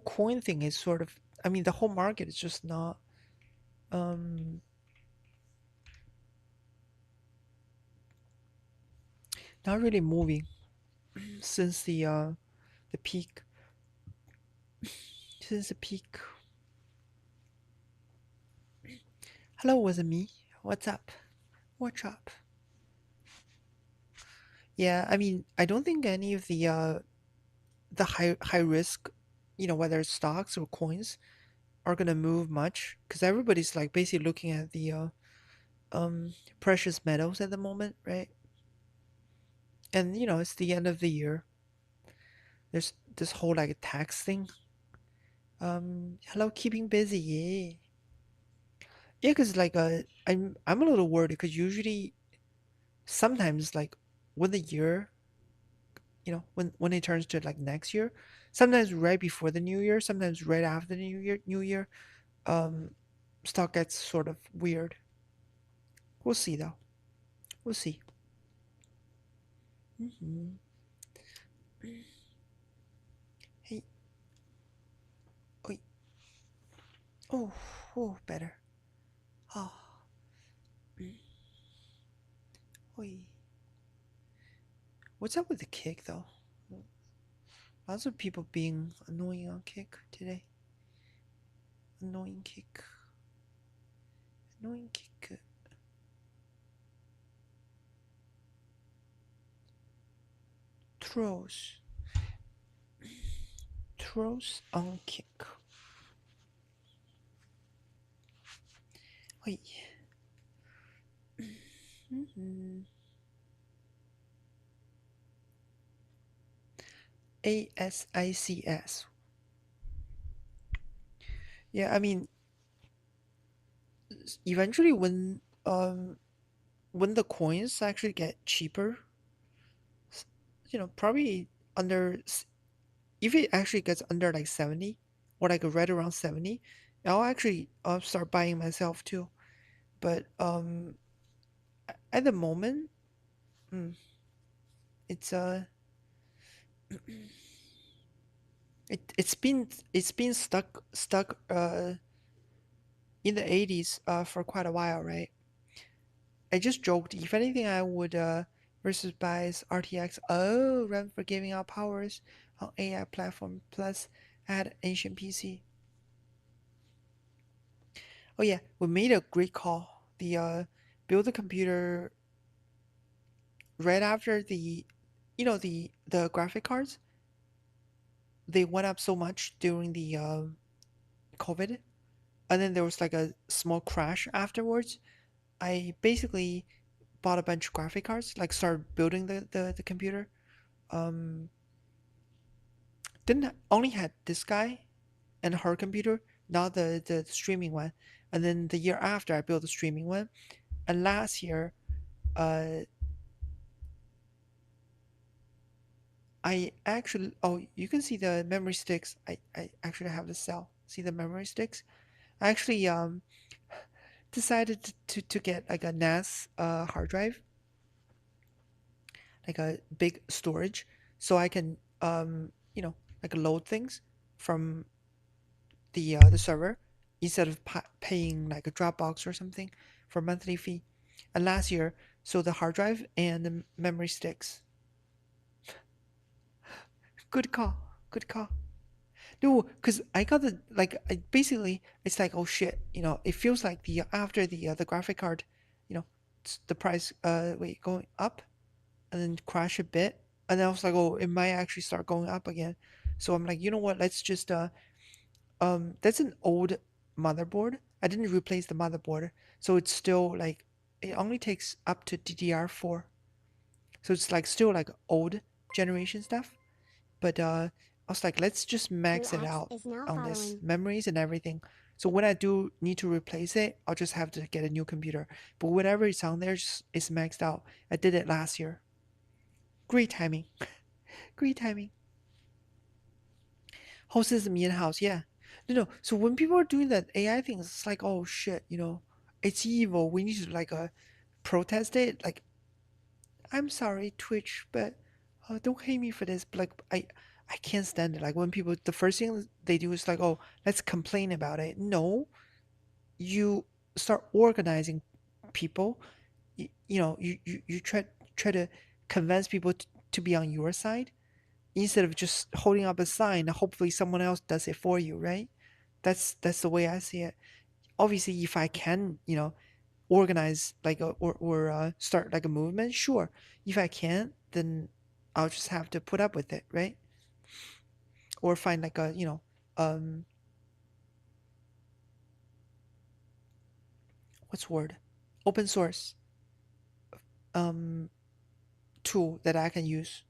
coin thing is sort of. I mean the whole market is just um not really moving since the peak. Since the peak. Hello, was it me? What's up? What's up? Yeah, I mean, I don't think any of the high risk, whether it's stocks or coins, are gonna move much because everybody's like basically looking at the precious metals at the moment, right? And it's the end of the year. There's this whole like tax thing. Hello, keeping busy, yeah. Yeah, because like I'm a little worried because usually sometimes like when the year, when it turns to like next year, sometimes right before the new year, sometimes right after the new year, um stock gets sort of weird. We'll see though. We'll see. Hmm. Hey, oi, oh, oh, better. Oh, oi. What's up with the kick though? Lots of people being annoying on kick today. Annoying kick. Annoying kick. Throws. Throws on kick. Oi. Hmm. ASICS. Yeah, I mean, eventually when the coins actually get cheaper, probably under if it actually gets under like 70 or like right around 70, I'll actually start buying myself too. But at the moment, mm, it's it's been stuck in the 80s for quite a while, right? I just joked. If anything, I would versus buys RTX. Oh, run for giving out powers. on AI platform plus add ancient PC. Oh yeah, we made a great call. The build the computer right after the the graphic cards, they went up so much during the COVID, and then there was like a small crash afterwards. I basically bought a bunch of graphic cards, like started building the computer. Um, didn't only had this guy and her computer, not the streaming one. And then the year after, I built the streaming one. And last year, uh, I actually you can see the memory sticks. I actually have the cell. See the memory sticks? I actually decided to get like a NAS hard drive, like a big storage, so I can like load things from the server instead of paying like a Dropbox or something for a monthly fee. And last year, so the hard drive and the memory sticks. Good call. Good call. No, because I got the like I basically it's like oh shit, it feels like the after the graphic card, you know, the price wait going up and then crash a bit, and then I was like oh it might actually start going up again, so I'm like you know what let's just that's an old motherboard. I didn't replace the motherboard, so it's still like it only takes up to DDR4, so it's like still like old generation stuff. But I was like, let's just New max it X out is now on this following. memories and everything. So when I do need to replace it, I'll just have to get a new computer. But whatever is on there is maxed out. I did it last year. Great timing. Great timing. Whole system in house. Yeah. No, no. So when people are doing that AI thing, it's like, oh shit, it's evil. We need to like protest it. Like, I'm sorry, Twitch, but don't hate me for this. But like, I can't stand it. Like when people, the first thing they do is like, oh, let's complain about it. No, you start organizing people. You try to convince people to be on your side instead of just holding up a sign. Hopefully, someone else does it for you, right? That's the way I see it. Obviously, if I can, organize like or start like a movement, sure. If I can't, then I'll just have to put up with it, right? Or find like a um what's the word, open source um tool that I can use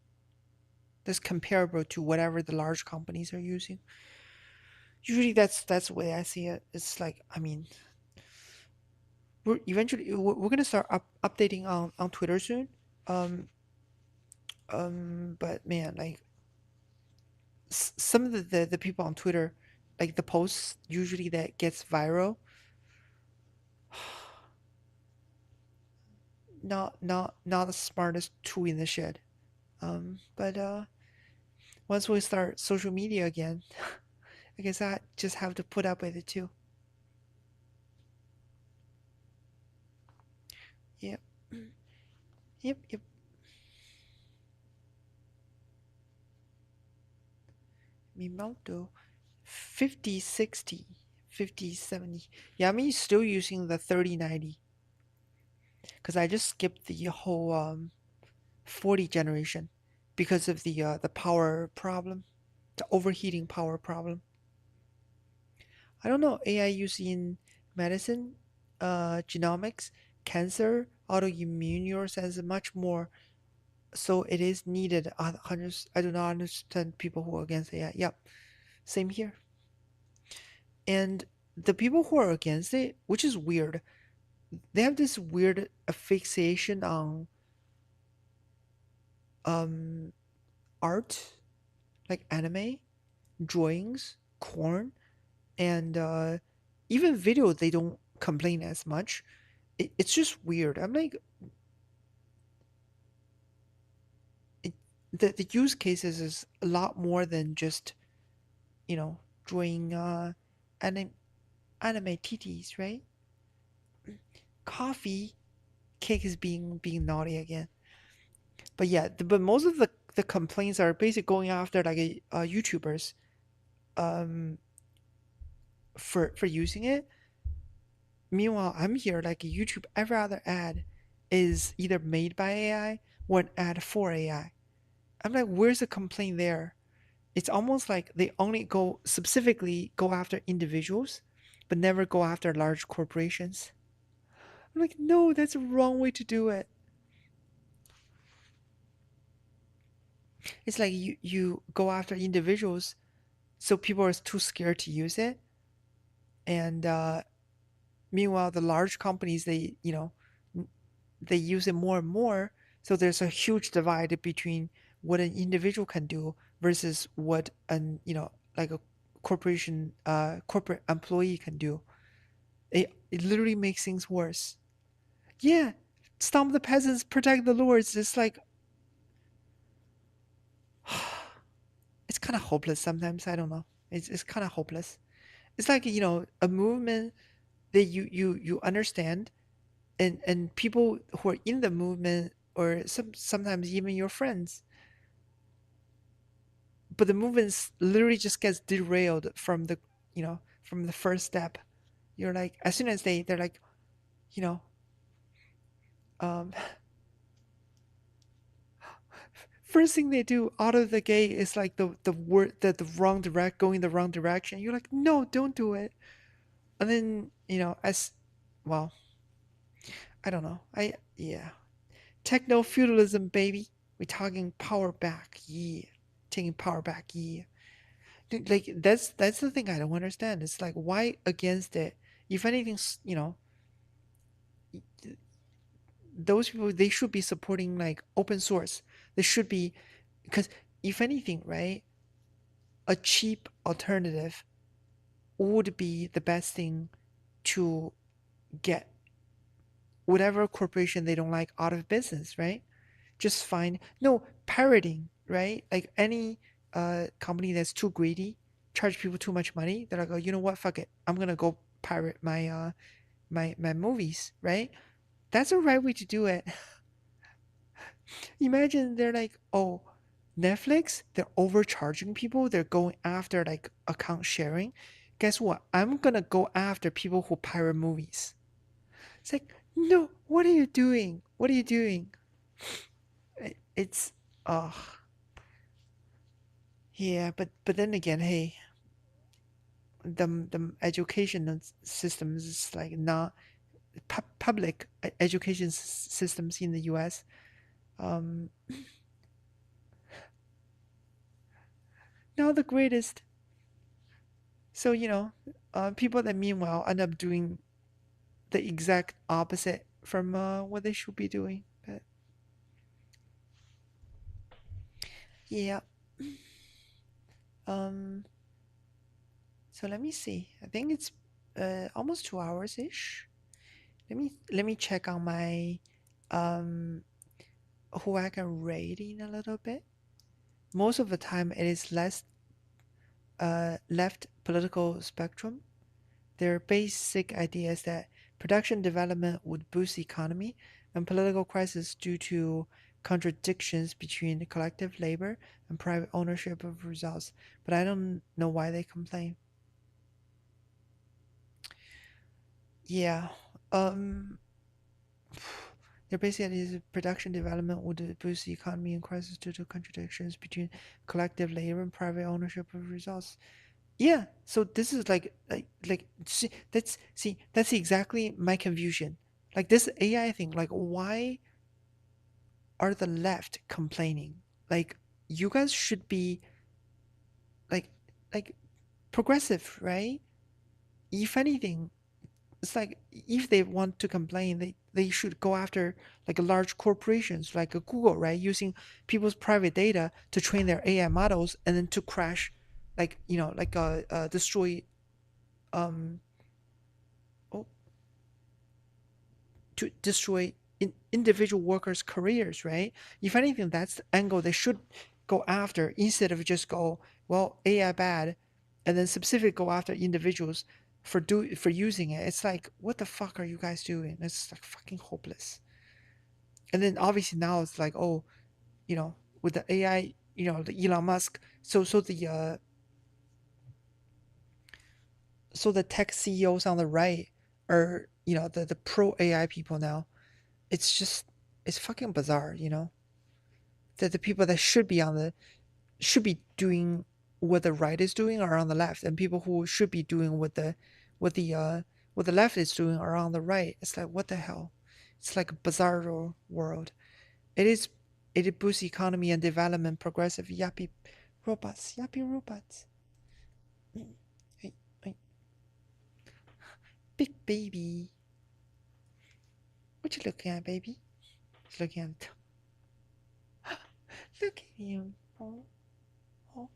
that's comparable to whatever the large companies are using. Usually that's the way I see it. It's like I mean we're gonna start updating on Twitter soon. um but man, like some of the people on Twitter, like the posts usually that gets viral, not the smartest tool in the shed. But once we start social media again, I guess I just have to put up with it too. Yep, yep. Mimaldo, 50, 60, 50, 70. Yeah, I'm still using the 3090 because I just skipped the whole 40 generation because of the power problem, the overheating power problem. I don't know, AI used in medicine, genomics, cancer, autoimmune neuroscience, and much more. So it is needed. I do not understand people who are against AI. Yep, same here. And the people who are against it, which is weird, they have this weird fixation on um art, like anime, drawings, corn, and even video. They don't complain as much. It's just weird. I'm like, it, the use cases is a lot more than just drawing anime titties, right? Coffee cake is being naughty again. But yeah, but most of the complaints are basically going after like YouTubers um for using it. Meanwhile, I'm here like YouTube. Every other ad is either made by AI or an ad for AI. I'm like, where's the complaint there? It's almost like they only go specifically go after individuals, but never go after large corporations. I'm like, no, that's a wrong way to do it. It's like you go after individuals, so people are too scared to use it, and meanwhile, the large companies they use it more and more. So there's a huge divide between what an individual can do versus what an like a corporate employee can do. It literally makes things worse. Yeah, stomp the peasants, protect the lords. It's like it's kind of hopeless sometimes. I don't know. It's kind of hopeless. It's like a movement that you understand, and people who are in the movement or sometimes even your friends, but the movement literally just gets derailed from the first step. You're like, as soon as they're like, you know um first thing they do out of the gate is like the word that the wrong direct going the wrong direction. You're like, no, don't do it. And then as well, I don't know. I Yeah, techno feudalism, baby. We're talking power back, yeah. Taking power back, yeah. Dude, like that's the thing I don't understand. It's like, why against it? If anything, those people, they should be supporting like open source. They should be, because if anything, right, a cheap alternative would be the best thing to get whatever corporation they don't like out of business, right? Just find no pirating, right? Like any company that's too greedy, charge people too much money, they're like, oh, you know what? Fuck it, I'm gonna go pirate my movies, right? That's a right way to do it. Imagine they're like, oh, Netflix, they're overcharging people, they're going after like account sharing. Guess what? I'm gonna go after people who pirate movies. It's like, no, what are you doing? What are you doing? It's oh yeah, but then again, hey, the education systems is like not public education systems in the U.S. Um, not the greatest. So people that meanwhile end up doing the exact opposite from what they should be doing. But yeah, um, so let me see. I think it's almost 2 hours ish. Let me check on my um who I can rate in a little bit. Most of the time, it is less left political spectrum. Their basic idea is that production development would boost the economy and political crisis due to contradictions between collective labor and private ownership of results. But I don't know why they complain. Yeah. Um their basic idea is production development would boost the economy and crisis due to contradictions between collective labor and private ownership of results. Yeah, so this is like that's exactly my confusion. Like this AI thing, like why are the left complaining? Like you guys should be like like progressive, right? If anything, it's like if they want to complain, they should go after like large corporations like a Google, right? Using people's private data to train their AI models and then to crash like destroy um oh, to destroy individual workers' careers, right? If anything, that's the angle they should go after instead of just go, well, AI bad, and then specifically go after individuals for using it. It's like, what the fuck are you guys doing? It's like fucking hopeless. And then obviously now it's like, oh, you know, with the AI, the Elon Musk. So the tech CEOs on the right are, the pro AI people now. It's just it's fucking bizarre, that the people that should be doing what the right is doing are on the left, and people who should be doing what the uh what the left is doing are on the right. It's like, what the hell? It's like a bizarre world. It is it boosts economy and development, progressive yappy robots. Hey, hey, big baby. What you looking at, baby? He's looking at look at him. Oh, oh.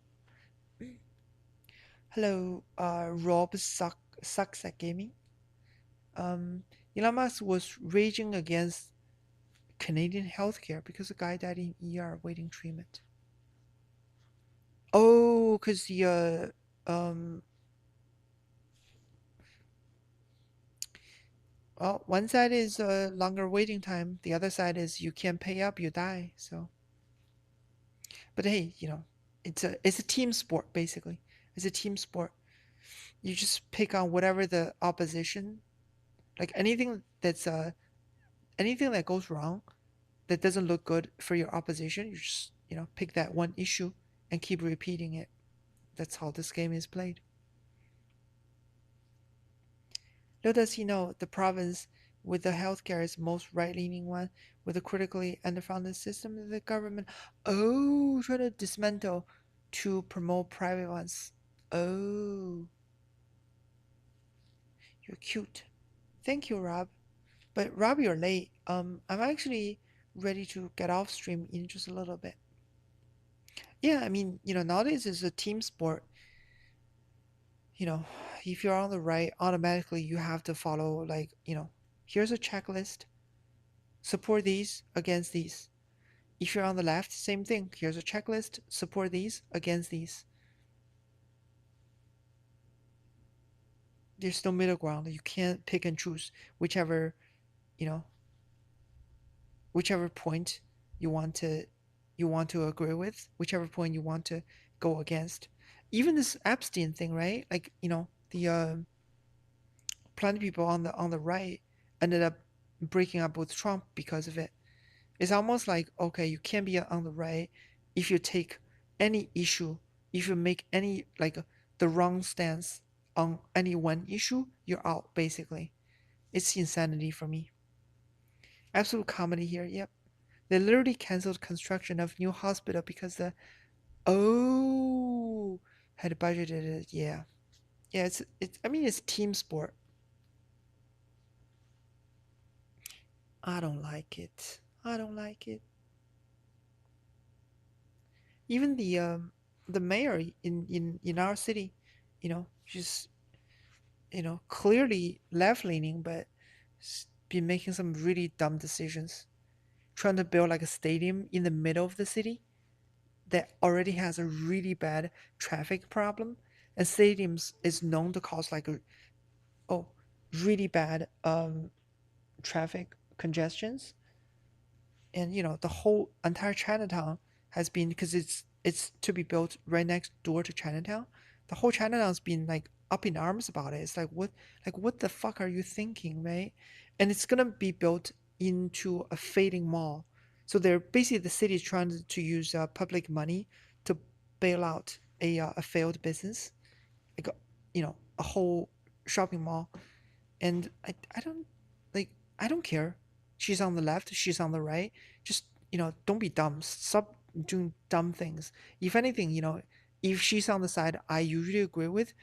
Hello, Rob sucks at gaming. Um, Elon Musk was raging against Canadian healthcare because a guy died in ER waiting treatment. Oh, because well, one side is longer waiting time, the other side is you can't pay up, you die. So, but hey, it's a team sport basically. It's a team sport. You just pick on whatever the opposition, like anything that goes wrong, that doesn't look good for your opposition, you just pick that one issue and keep repeating it. That's how this game is played. Little does he know the province with the healthcare is most right-leaning one, with a critically underfunded system that the government try to dismantle to promote private ones. Oh, you're cute. Thank you, Rob. But Rob, you're late. I'm actually ready to get off stream in just a little bit. Yeah, I mean, nowadays it's a team sport. you know, if you're on the right, automatically you have to follow, like, here's a checklist, support these against these. If you're on the left, same thing. Here's a checklist, support these against these. There's no middle ground. You can't pick and choose whichever, you know, whichever point you want to agree with, whichever point you want to go against. Even this Epstein thing, right? Like, the plenty of people on the right ended up breaking up with Trump because of it. It's almost like, okay, you can't be on the right if you take any issue, if you make any, like, the wrong stance on any one issue, you're out basically. It's insanity for me. Absolute comedy here. Yep. They literally canceled construction of new hospital because the oh had budgeted it. Yeah. Yeah, it's I mean, it's team sport. I don't like it. I don't like it. Even the mayor in our city, she's clearly left leaning, but been making some really dumb decisions. Trying to build like a stadium in the middle of the city that already has a really bad traffic problem, and stadiums is known to cause like a oh really bad traffic congestions. And the whole entire Chinatown has been, because it's to be built right next door to Chinatown. The whole Chinatown's been like up in arms about it. It's like what the fuck are you thinking, right? And it's gonna be built into a fading mall. So they're basically, the city is trying to use public money to bail out a failed business, like a whole shopping mall. And I don't, like, I don't care. She's on the left, she's on the right. Just, don't be dumb. Stop doing dumb things. If anything, if she's on the side I usually agree with,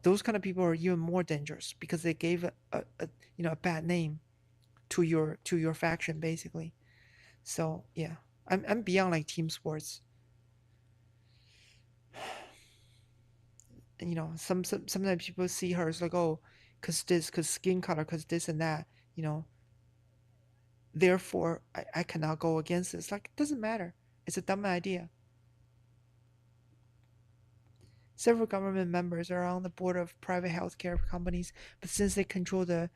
those kind of people are even more dangerous because they gave a bad name to your faction basically. So yeah, I'm beyond like team sports. And, sometimes people see her as like, oh, cause skin color, cause this and that, you know, therefore I cannot go against this. Like, it doesn't matter. It's a dumb idea. Several government members are on the board of private healthcare companies, but since they control the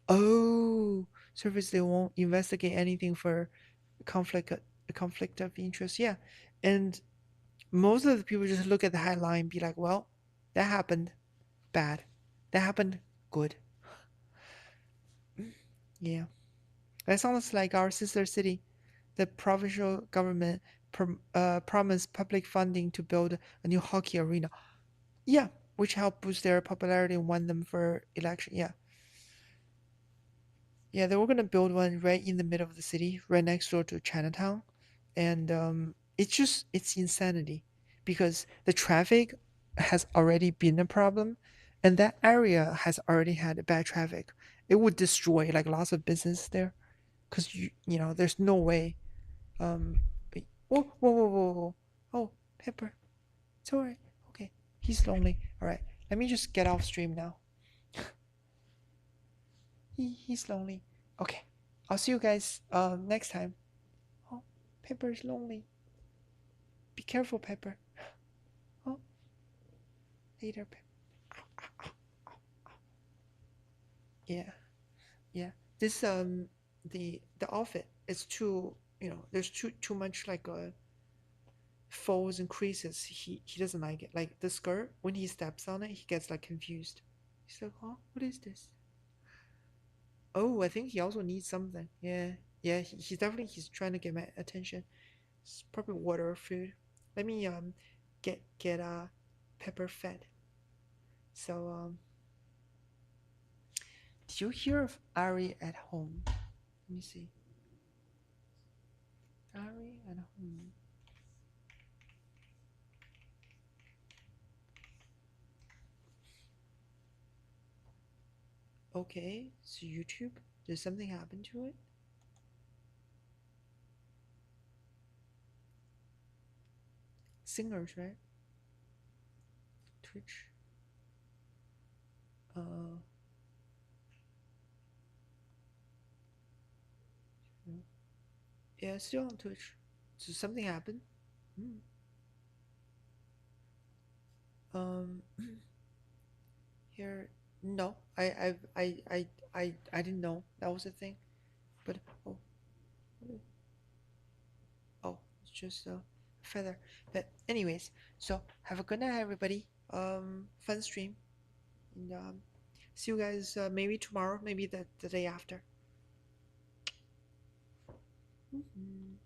oh service, they won't investigate anything for conflict a conflict of interest. Yeah, and most of the people just look at the headline and be like, well, that happened, bad. That happened, good. Yeah. That sounds like our sister city. The provincial government promised public funding to build a new hockey arena. Yeah, which helped boost their popularity and won them for election. Yeah. Yeah, they were gonna build one right in the middle of the city, right next door to Chinatown, and it's insanity because the traffic has already been a problem, and that area has already had bad traffic. It would destroy like lots of business there, because you know there's no way. Whoa whoa whoa whoa whoa! Oh, Pepper, it's alright. Okay, he's lonely. All right, let me just get off stream now. He's lonely. Okay, I'll see you guys next time. Oh, Pepper's lonely. Be careful, Pepper. Oh, later, Pepper. Yeah, yeah. This the outfit is too there's too much like folds and creases. He doesn't like it. Like the skirt, when he steps on it, he gets like confused. He's like, oh, what is this? Oh, I think he also needs something. Yeah, yeah. He's trying to get my attention. It's probably water or food. Let me get Pepper fed. So did you hear of Ari at home? Let me see. Ari at home. Okay, so YouTube. Did something happen to it? Singers, right? Twitch. Uh, yeah, still on Twitch. So something happened. Hmm. Um, here. No, I didn't know that was a thing. But oh, oh, it's just a feather. But anyways, so have a good night, everybody. Fun stream, and see you guys maybe tomorrow, maybe the day after. Mhm.